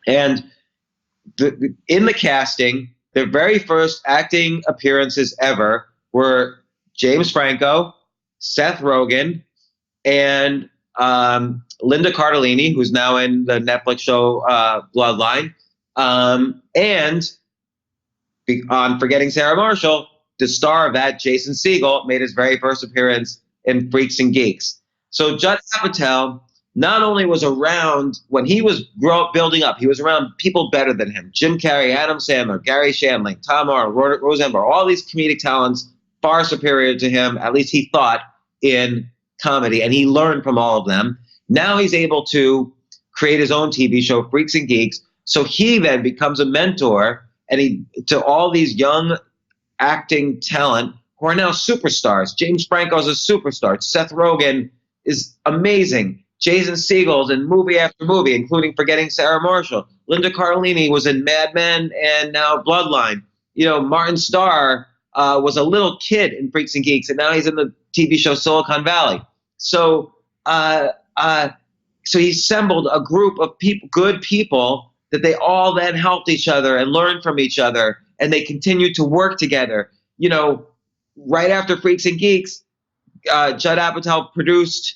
And in the casting, their very first acting appearances ever were James Franco, Seth Rogen, and Linda Cardellini, who's now in the Netflix show Bloodline. And on Forgetting Sarah Marshall, the star of that, Jason Segel, made his very first appearance in Freaks and Geeks. So Judd Apatow not only was around when he was building up, he was around people better than him. Jim Carrey, Adam Sandler, Gary Shandling, Tom Arnold, Roseanne Barr, all these comedic talents far superior to him, at least he thought, in comedy, and he learned from all of them. Now he's able to create his own TV show, Freaks and Geeks. So he then becomes a mentor to all these young acting talent who are now superstars. James Franco is a superstar. Seth Rogen is amazing. Jason Segel's in movie after movie, including Forgetting Sarah Marshall. Linda Cardellini was in Mad Men and now Bloodline. Martin Starr was a little kid in Freaks and Geeks, and now he's in the TV show Silicon Valley. So he assembled a group of good people that they all then helped each other and learned from each other, and they continued to work together. Right after Freaks and Geeks, Judd Apatow produced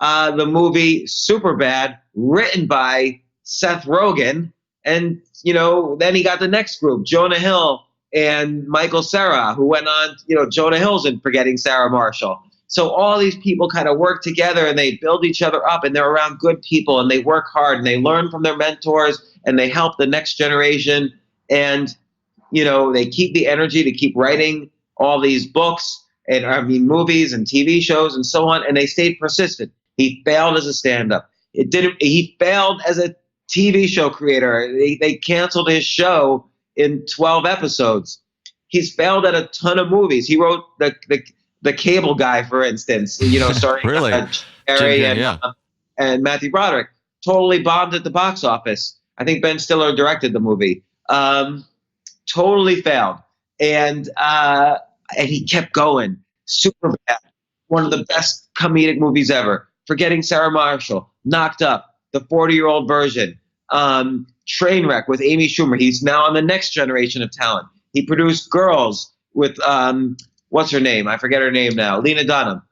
the movie Superbad, written by Seth Rogen, and then he got the next group, Jonah Hill and Michael Cera, who went on. Jonah Hill's in Forgetting Sarah Marshall. So all these people kind of work together and they build each other up, and they're around good people and they work hard and they learn from their mentors and they help the next generation. And, they keep the energy to keep writing all these books and movies and TV shows and so on. And they stayed persistent. He failed as a stand-up. He failed as a TV show creator. They canceled his show in 12 episodes. He's failed at a ton of movies. He wrote the Cable Guy, for instance, starring really? Jerry and Matthew Broderick. Totally bombed at the box office. I think Ben Stiller directed the movie. Totally failed. And he kept going. Superbad, one of the best comedic movies ever. Forgetting Sarah Marshall, Knocked Up, the 40-year-old version. Trainwreck with Amy Schumer. He's now on the next generation of talent. He produced Girls with what's her name? I forget her name now. Lena Dunham.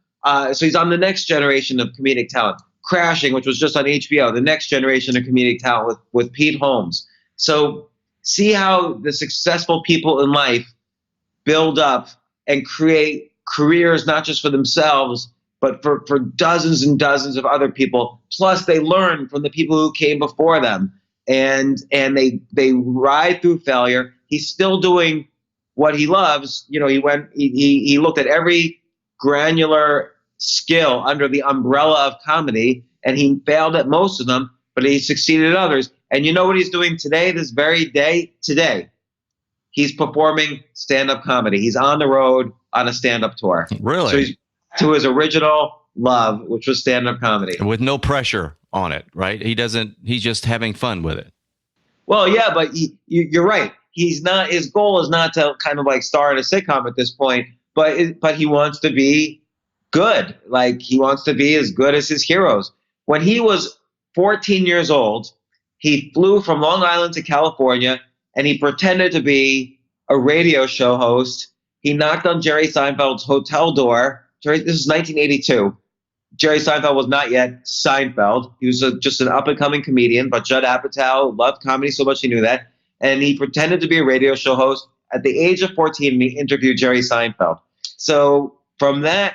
So he's on the next generation of comedic talent. Crashing, which was just on HBO, the next generation of comedic talent with Pete Holmes. So see how the successful people in life build up and create careers, not just for themselves, but for dozens and dozens of other people. Plus, they learn from the people who came before them, and they ride through failure. He's still doing what he loves. You know, he looked at every granular skill under the umbrella of comedy, and he failed at most of them, but he succeeded at others. And you know what he's doing today, this very day? Today, he's performing stand-up comedy. He's on the road on a stand-up tour. Really? So he's to his original love, which was stand-up comedy. With no pressure on it, right? He's just having fun with it. Well, yeah, but you're right. He's not. His goal is not to kind of like star in a sitcom at this point, but he wants to be good. Like, he wants to be as good as his heroes. When he was 14 years old, he flew from Long Island to California, and he pretended to be a radio show host. He knocked on Jerry Seinfeld's hotel door. This is 1982. Jerry Seinfeld was not yet Seinfeld. He was just an up-and-coming comedian, but Judd Apatow loved comedy so much he knew that. And he pretended to be a radio show host. At the age of 14, he interviewed Jerry Seinfeld. So from that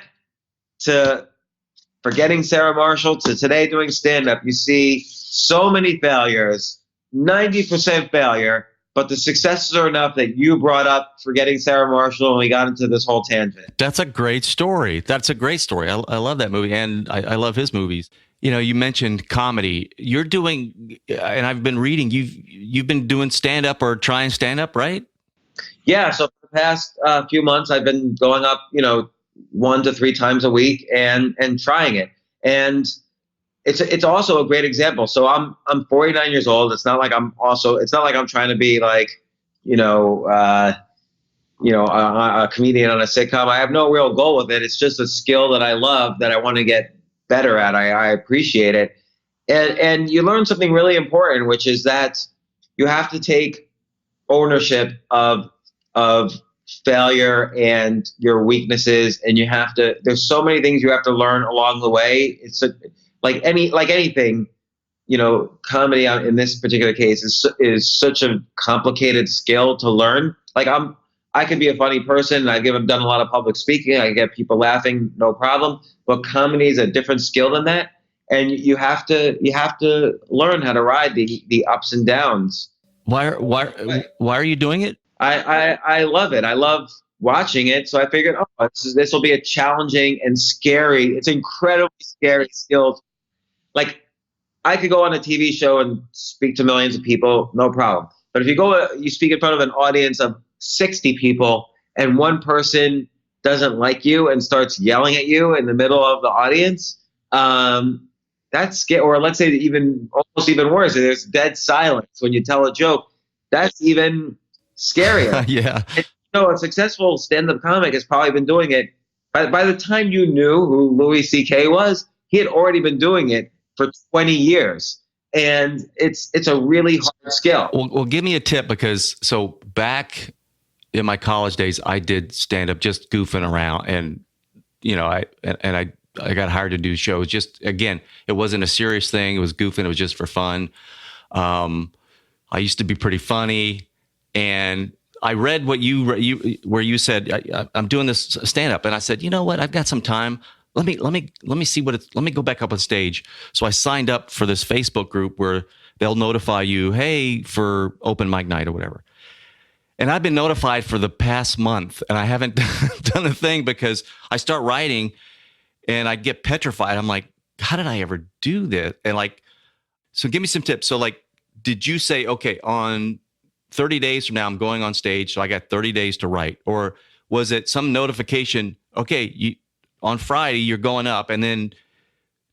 to forgetting Sarah Marshall to today doing stand-up, you see so many failures, 90% failure, but the successes are enough that you brought up forgetting Sarah Marshall, and we got into this whole tangent. That's a great story. That's a great story. I love that movie, and I love his movies. You know, you mentioned comedy. You're doing, and I've been reading, you've been doing stand-up or trying stand-up, right? Yeah, so for the past few months, I've been going up, 1 to 3 times a week and trying it. And it's also a great example. So I'm 49 years old. It's not like I'm trying to be like, a comedian on a sitcom. I have no real goal with it. It's just a skill that I love, that I want to get better at. I appreciate it. And you learn something really important, which is that you have to take ownership of failure and your weaknesses, and there's so many things you have to learn along the way. It's like anything, comedy in this particular case is such a complicated skill to learn. Like, I could be a funny person. I've done a lot of public speaking. I get people laughing, no problem. But comedy is a different skill than that, and you have to learn how to ride the ups and downs. Why are you doing it? I love it. I love watching it. So I figured, this will be a challenging and scary. It's incredibly scary skill. Like, I could go on a TV show and speak to millions of people, no problem. But if you speak in front of an audience of 60 people and one person doesn't like you and starts yelling at you in the middle of the audience, that's scary. Or let's say almost even worse, there's dead silence when you tell a joke. That's even scarier. Yeah. And, a successful stand-up comic has probably been doing it. By the time you knew who Louis C.K. was, he had already been doing it for 20 years. And it's a really hard skill. Well, give me a tip, because so back in my college days, I did stand up just goofing around, and I got hired to do shows. Just, again, it wasn't a serious thing. It was goofing. It was just for fun. I used to be pretty funny, and I read what where you said, I'm doing this stand up, and I said, you know what? I've got some time. Let me see let me go back up on stage. So I signed up for this Facebook group where they'll notify you, hey, for open mic night or whatever. And I've been notified for the past month, and I haven't done a thing, because I start writing and I get petrified. I'm like, how did I ever do this? And so give me some tips. So did you say, okay, on 30 days from now, I'm going on stage, so I got 30 days to write? Or was it some notification, okay, on Friday, you're going up, and then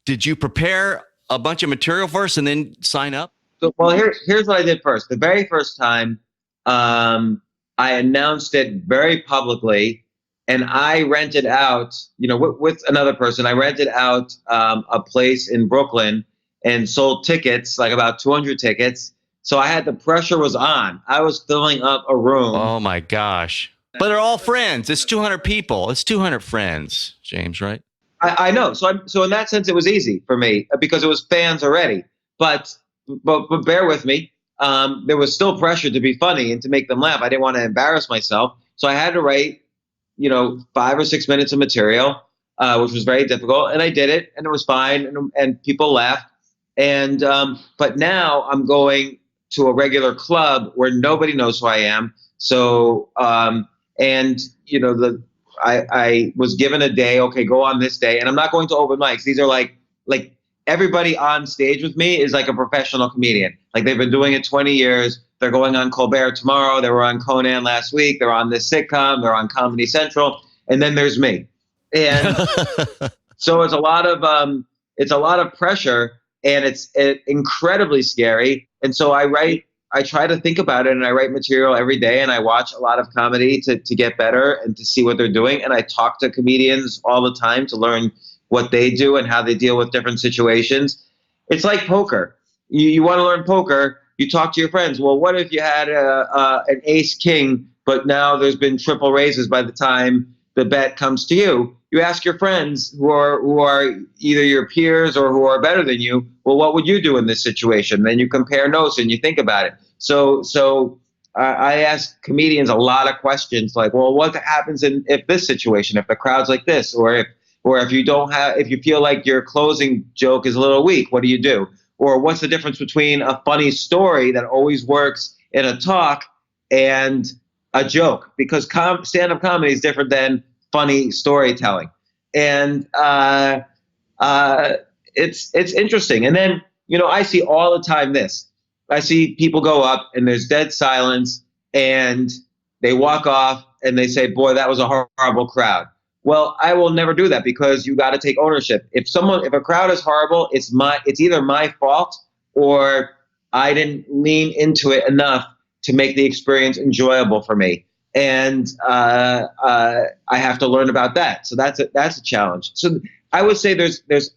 did you prepare a bunch of material first and then sign up? Well, here's what I did first. The very first time, I announced it very publicly, and I rented out, with another person, I rented out a place in Brooklyn and sold tickets, like about 200 tickets. So the pressure was on. I was filling up a room. Oh my gosh. But they're all friends. It's 200 people. It's 200 friends, James, right? I know. So in that sense, it was easy for me because it was fans already. But bear with me. There was still pressure to be funny and to make them laugh. I didn't want to embarrass myself. So I had to write, 5 or 6 minutes of material, which was very difficult. And I did it, and it was fine, and people laughed. And but now I'm going to a regular club where nobody knows who I am. So I was given a day. Okay, go on this day, and I'm not going to open mics. These are like everybody on stage with me is like a professional comedian. Like they've been doing it 20 years. They're going on Colbert tomorrow. They were on Conan last week. They're on this sitcom. They're on Comedy Central. And then there's me. And so it's a lot of pressure, and it's incredibly scary. And so I try to think about it, and I write material every day, and I watch a lot of comedy to get better and to see what they're doing. And I talk to comedians all the time to learn what they do and how they deal with different situations. It's like poker. You want to learn poker, you talk to your friends. Well, what if you had an ace king, but now there's been triple raises by the time the bet comes to you? You ask your friends who are either your peers or who are better than you, well, what would you do in this situation? Then you compare notes and you think about it. So I ask comedians a lot of questions like, well, what happens if this situation, if the crowd's like this, or if you feel like your closing joke is a little weak, what do you do? Or what's the difference between a funny story that always works in a talk and a joke? Because stand-up comedy is different than funny storytelling. And it's interesting. And then, I see all the time this. I see people go up and there's dead silence and they walk off and they say, boy, that was a horrible crowd. Well, I will never do that, because you got to take ownership. If a crowd is horrible, it's either my fault or I didn't lean into it enough to make the experience enjoyable for me. And I have to learn about that. So that's a challenge. So I would say there's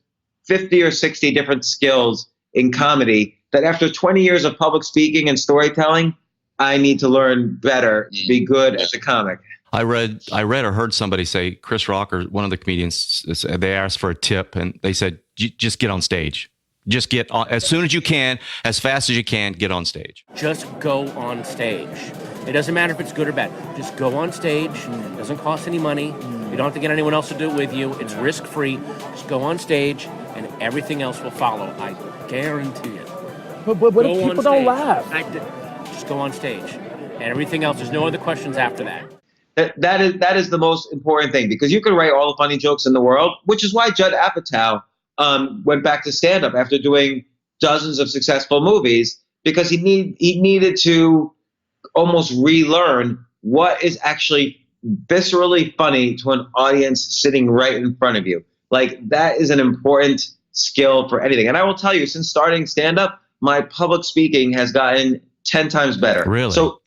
50 or 60 different skills in comedy that after 20 years of public speaking and storytelling, I need to learn better to be good as a comic. I read or heard somebody say, Chris Rock or one of the comedians, they asked for a tip and they said, just get on stage. Just get on as soon as you can, as fast as you can, get on stage. Just go on stage. It doesn't matter if it's good or bad. Just go on stage. It doesn't cost any money. You don't have to get anyone else to do it with you. It's risk-free. Just go on stage and everything else will follow. I guarantee it. But what if people don't laugh? Just go on stage. And everything else, there's no other questions after that. That is the most important thing, because you can write all the funny jokes in the world, which is why Judd Apatow went back to stand-up after doing dozens of successful movies, because he needed to almost relearn what is actually viscerally funny to an audience sitting right in front of you. Like, that is an important skill for anything. And I will tell you, since starting stand-up, my public speaking has gotten 10 times better. Really? So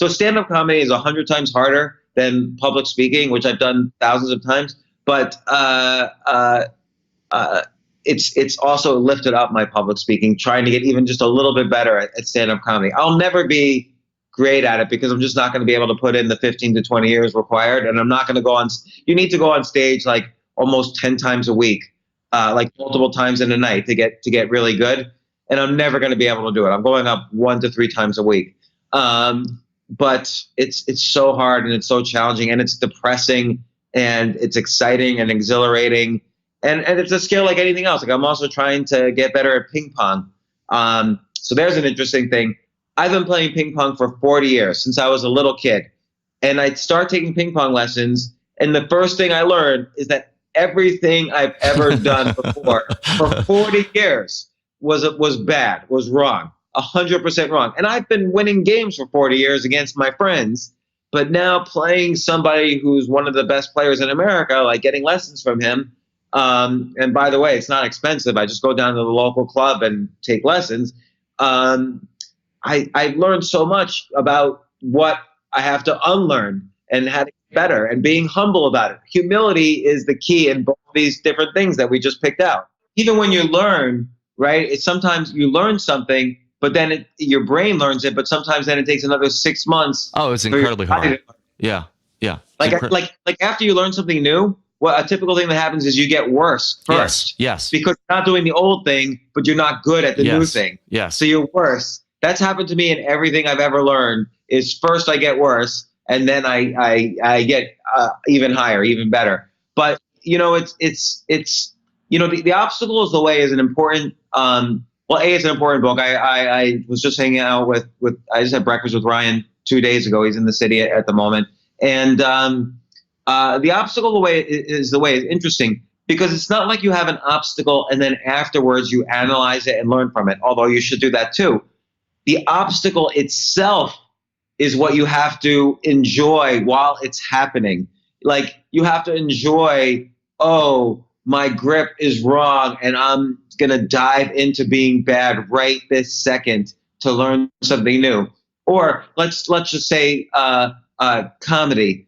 stand-up comedy is 100 times harder than public speaking, which I've done thousands of times. But it's also lifted up my public speaking, trying to get even just a little bit better at stand-up comedy. I'll never be great at it because I'm just not going to be able to put in the 15 to 20 years required. And I'm not going to go on. You need to go on stage like almost 10 times a week, like multiple times in a night to get really good. And I'm never going to be able to do it. I'm going up 1 to 3 times a week. But it's so hard and it's so challenging and it's depressing and it's exciting and exhilarating. And it's a skill like anything else. Like, I'm also trying to get better at ping pong. So there's an interesting thing. I've been playing ping pong for 40 years, since I was a little kid. And I'd start taking ping pong lessons. And the first thing I learned is that everything I've ever done before for 40 years was bad, was wrong, 100% wrong. And I've been winning games for 40 years against my friends. But now playing somebody who's one of the best players in America, like getting lessons from him. And by the way, it's not expensive. I just go down to the local club and take lessons. I learned so much about what I have to unlearn and how to get better and being humble about it. Humility is the key in both these different things that we just picked out. Even when you learn, right, it's sometimes you learn something, but then your brain learns it, but sometimes then it takes another 6 months. Oh, it's incredibly hard. Yeah. Like after you learn something new, well, a typical thing that happens is you get worse first. Yes. Because you're not doing the old thing, but you're not good at the new thing. Yes. So you're worse. That's happened to me in everything I've ever learned. Is first I get worse, and then I get even higher, even better. But the obstacle is the way is an important. Well, A, it's an important book. I was just hanging out with I just had breakfast with Ryan 2 days ago. He's in the city at the moment, and the obstacle the way is interesting because it's not like you have an obstacle and then afterwards you analyze it and learn from it. Although you should do that too. The obstacle itself is what you have to enjoy while it's happening. Like you have to enjoy, oh, my grip is wrong and I'm going to dive into being bad right this second to learn something new. Or let's just say comedy.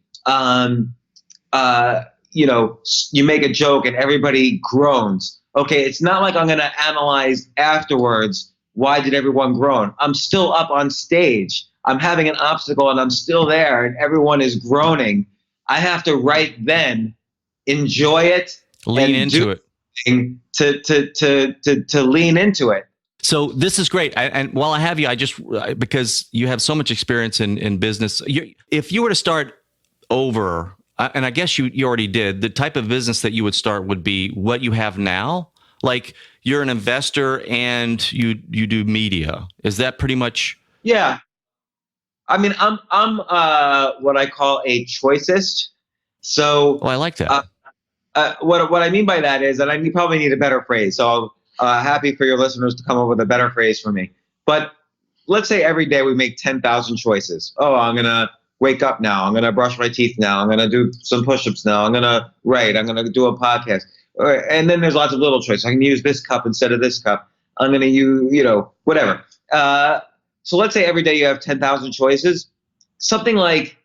You make a joke and everybody groans. Okay, it's not like I'm going to analyze afterwards, why did everyone groan? I'm still up on stage. I'm having an obstacle and I'm still there and everyone is groaning. I have to right then enjoy it, lean into it, to lean into it. So this is great. And while I have you, because you have so much experience in business, if you were to start over, and I guess you already did, the type of business that you would start would be what you have now. Like you're an investor and you do media. Is that pretty much? Yeah. I mean, I'm what I call a choicest. So I like that. What I mean by that is, and you probably need a better phrase. So happy for your listeners to come up with a better phrase for me. But let's say every day we make 10,000 choices. Oh, I'm going to wake up now. I'm going to brush my teeth now. I'm going to do some push-ups now. I'm going to write. I'm going to do a podcast. And then there's lots of little choices. I can use this cup instead of this cup. I'm going to use, whatever. So let's say every day you have 10,000 choices. Something like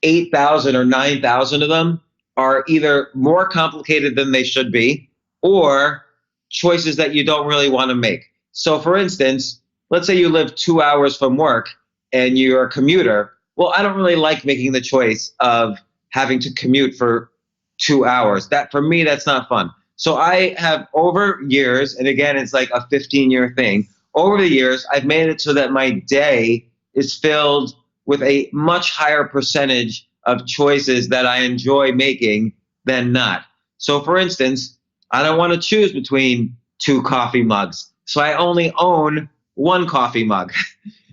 8,000 or 9,000 of them are either more complicated than they should be or choices that you don't really want to make. So for instance, let's say you live 2 hours from work and you're a commuter. Well, I don't really like making the choice of having to commute for 2 hours. That for me, that's not fun. So I have over years, and again, it's like a 15-year thing. Over the years, I've made it so that my day is filled with a much higher percentage of choices that I enjoy making than not. So for instance, I don't want to choose between 2 coffee mugs. So I only own 1 coffee mug.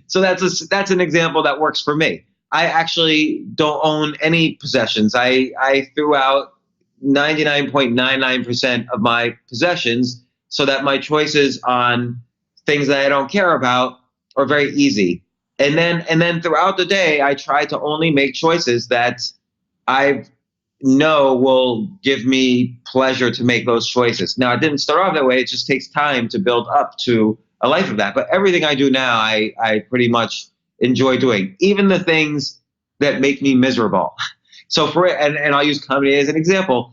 So that's an example that works for me. I actually don't own any possessions. I threw out 99.99% of my possessions so that my choices on things that I don't care about are very easy. And then throughout the day, I try to only make choices that I know will give me pleasure to make those choices. Now, it didn't start off that way. It just takes time to build up to a life of that. But everything I do now, I pretty much enjoy doing, even the things that make me miserable. So and I'll use comedy as an example.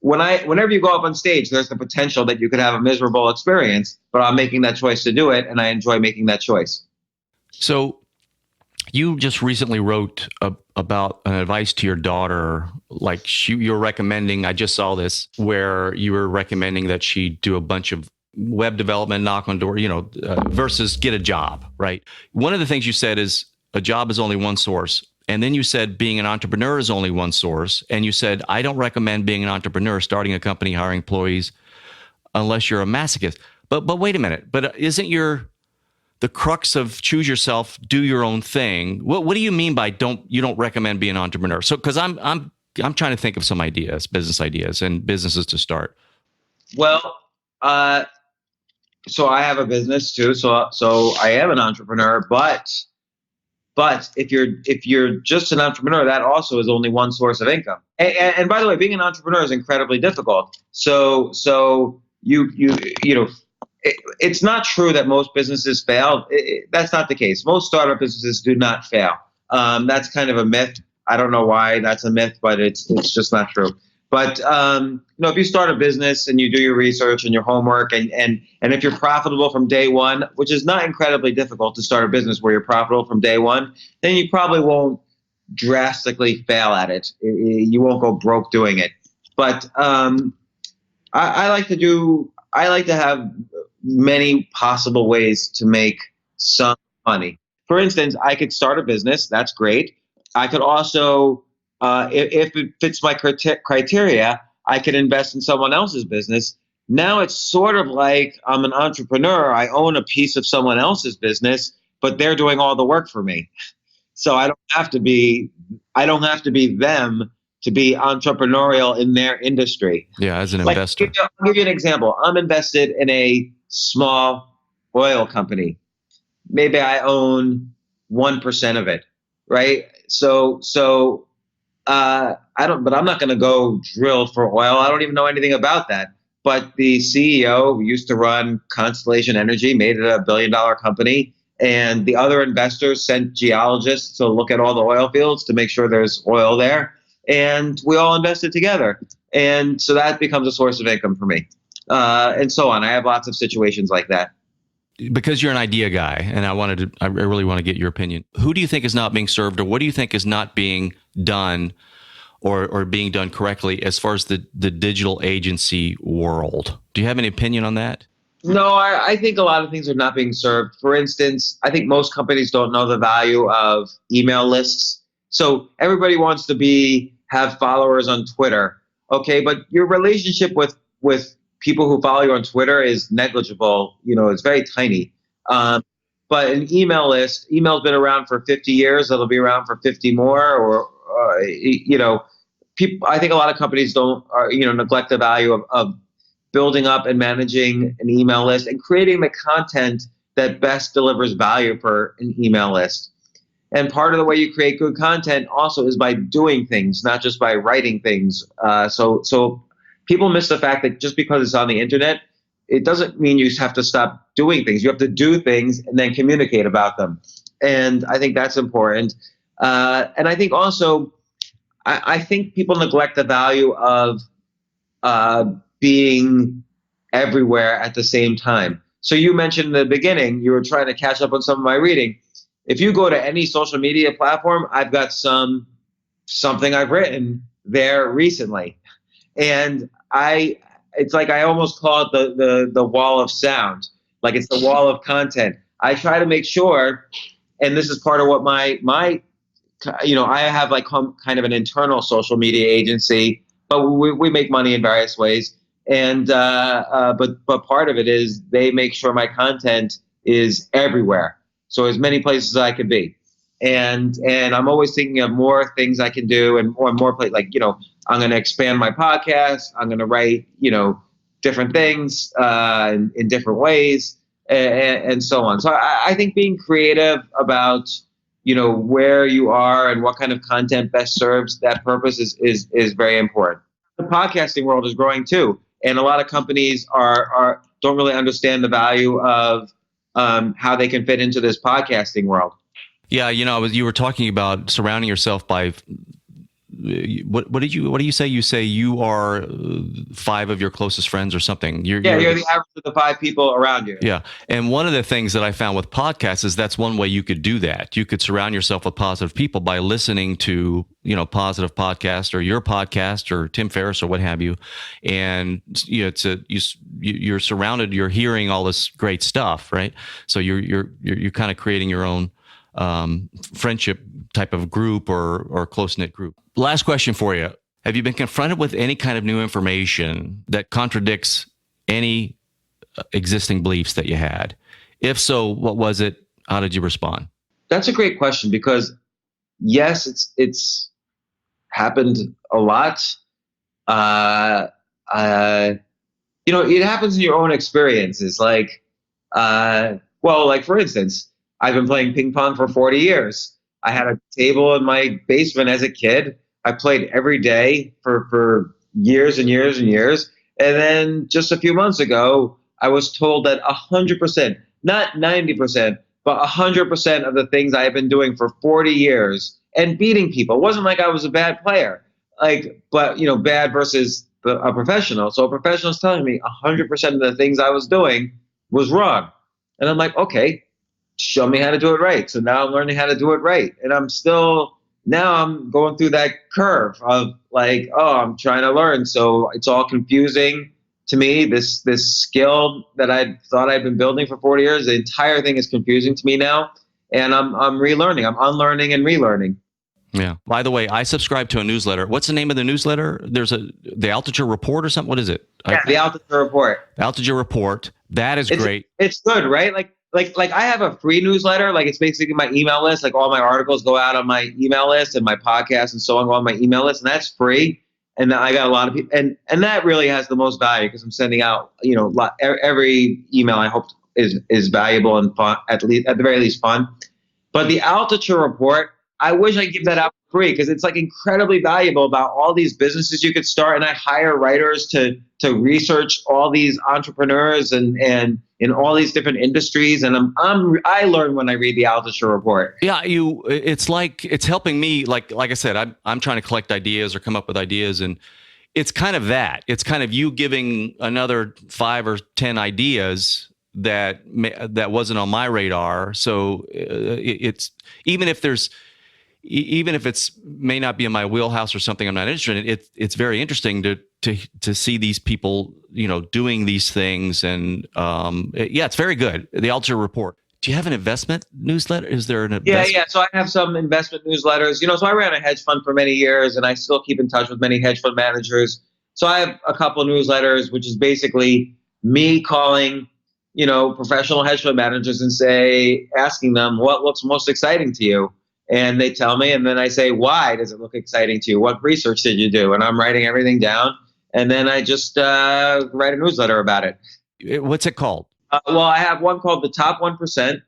Whenever you go up on stage, there's the potential that you could have a miserable experience, but I'm making that choice to do it, and I enjoy making that choice. So you just recently wrote about an advice to your daughter, like you're recommending, I just saw this, where you were recommending that she do a bunch of web development, knock on door, versus get a job, right? One of the things you said is a job is only one source. And then you said being an entrepreneur is only one source. And you said, I don't recommend being an entrepreneur, starting a company, hiring employees, unless you're a masochist. But wait a minute. But isn't the crux of choose yourself, do your own thing? What do you mean by you don't recommend being an entrepreneur? So because I'm trying to think of some ideas, business ideas and businesses to start. Well, so I have a business too. So I am an entrepreneur, but if you're just an entrepreneur, that also is only one source of income. And by the way, being an entrepreneur is incredibly difficult. So it's not true that most businesses fail. That's not the case. Most startup businesses do not fail. That's kind of a myth. I don't know why that's a myth, but it's just not true. But if you start a business and you do your research and your homework, and if you're profitable from day one, which is not incredibly difficult to start a business where you're profitable from day one, then you probably won't drastically fail at it. You won't go broke doing it. But I like to have many possible ways to make some money. For instance, I could start a business. That's great. I could also, if it fits my criteria, I could invest in someone else's business. Now it's sort of like I'm an entrepreneur. I own a piece of someone else's business, but they're doing all the work for me. So I don't have to be them to be entrepreneurial in their industry. Yeah, as an investor. I'll give you an example. I'm invested in a small oil company. Maybe I own 1% of it, right? But I'm not going to go drill for oil. I don't even know anything about that. But the CEO used to run Constellation Energy, made it a $1 billion company. And the other investors sent geologists to look at all the oil fields to make sure there's oil there. And we all invested together. And so that becomes a source of income for me. And so on. I have lots of situations like that. Because you're an idea guy, and I really want to get your opinion. Who do you think is not being served, or what do you think is not being done or being done correctly as far as the digital agency world? Do you have any opinion on that? No, I think a lot of things are not being served. For instance, I think most companies don't know the value of email lists. So everybody wants to have followers on Twitter. Okay, but your relationship with people who follow you on Twitter is negligible. It's very tiny. But an email list, email's been around for 50 years. It'll be around for 50 more. People. I think a lot of companies neglect the value of building up and managing an email list and creating the content that best delivers value for an email list. And part of the way you create good content also is by doing things, not just by writing things. So people miss the fact that just because it's on the internet, it doesn't mean you have to stop doing things. You have to do things and then communicate about them. And I think that's important. And I think also, I think people neglect the value of being everywhere at the same time. So you mentioned in the beginning, you were trying to catch up on some of my reading. If you go to any social media platform, I've got something I've written there recently. And it's like I almost call it the wall of sound. Like it's the wall of content. I try to make sure, and this is part of what my I have like kind of an internal social media agency, but we make money in various ways. And but part of it is they make sure my content is everywhere, so as many places as I could be. And I'm always thinking of more things I can do and more places. Like I'm going to expand my podcast. I'm going to write different things in different ways and so on. So I think being creative about where you are and what kind of content best serves that purpose is very important. The podcasting world is growing too. And a lot of companies don't really understand the value of how they can fit into this podcasting world. Yeah, you were talking about surrounding yourself by what do you say? You say you are 5 of your closest friends or something. You're the average of the 5 people around you. Yeah, and one of the things that I found with podcasts is that's one way you could do that. You could surround yourself with positive people by listening to positive podcast or your podcast or Tim Ferriss or what have you, and you're surrounded. You're hearing all this great stuff, right? So you're kind of creating your own friendship type of group or close-knit group. Last question for you. Have you been confronted with any kind of new information that contradicts any existing beliefs that you had? If so, what was it? How did you respond? That's a great question because yes, it's happened a lot. It happens in your own experiences. Like for instance, I've been playing ping pong for 40 years. I had a table in my basement as a kid. I played every day for years and years and years. And then just a few months ago, I was told that 100%, not 90%, but 100% of the things I have been doing for 40 years and beating people. It wasn't like I was a bad player, but bad versus a professional. So a professional is telling me 100% of the things I was doing was wrong. And I'm like, okay, show me how to do it right. So now I'm learning how to do it right. And now I'm going through that curve of I'm trying to learn. So it's all confusing to me. This skill that I thought I'd been building for 40 years, the entire thing is confusing to me now. And I'm relearning. I'm unlearning and relearning. Yeah. By the way, I subscribe to a newsletter. What's the name of the newsletter? There's the Altucher Report or something. What is it? Yeah, the Altucher Report. Altucher Report. That is great. It's good, right? Like I have a free newsletter. Like it's basically my email list. Like all my articles go out on my email list, and my podcast and so on go on my email list, and that's free. And I got a lot of people, and that really has the most value because I'm sending out, every email I hope is valuable and fun, at the very least fun. But the Altucher Report, I wish I could give that out for free because it's like incredibly valuable about all these businesses you could start. And I hire writers to research all these entrepreneurs and in all these different industries. And I learn when I read the Altucher Report. Yeah, it's helping me. Like I said, I'm trying to collect ideas or come up with ideas, and it's kind of that. It's kind of you giving another 5 or 10 ideas that wasn't on my radar. So it's even if it's may not be in my wheelhouse or something I'm not interested in, it's very interesting to see these people, doing these things. And it's very good. The Altucher Report. Do you have an investment newsletter? Is there an investment? Yeah. So I have some investment newsletters. So I ran a hedge fund for many years, and I still keep in touch with many hedge fund managers. So I have a couple of newsletters, which is basically me calling, professional hedge fund managers and asking them what looks most exciting to you. And they tell me, and then I say, why does it look exciting to you? What research did you do? And I'm writing everything down. And then I just write a newsletter about it. What's it called? Well, I have one called The Top 1%.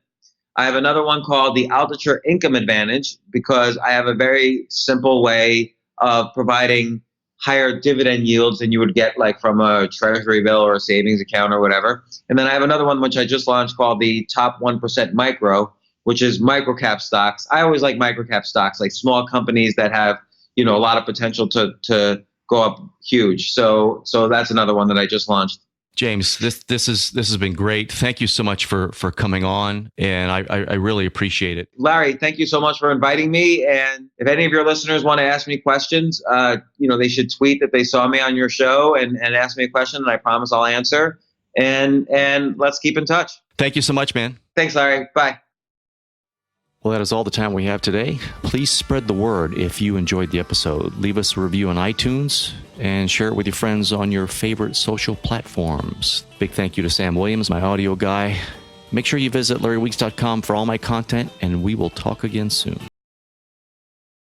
I have another one called The Altucher Income Advantage, because I have a very simple way of providing higher dividend yields than you would get like from a treasury bill or a savings account or whatever. And then I have another one, which I just launched, called The Top 1% Micro, which is microcap stocks. I always like microcap stocks, like small companies that have, a lot of potential to go up huge. So that's another one that I just launched. James, this has been great. Thank you so much for coming on, and I really appreciate it. Larry, thank you so much for inviting me. And if any of your listeners want to ask me questions, they should tweet that they saw me on your show and ask me a question, and I promise I'll answer. And let's keep in touch. Thank you so much, man. Thanks, Larry. Bye. Well, that is all the time we have today. Please spread the word if you enjoyed the episode. Leave us a review on iTunes and share it with your friends on your favorite social platforms. Big thank you to Sam Williams, my audio guy. Make sure you visit LarryWeeks.com for all my content, and we will talk again soon.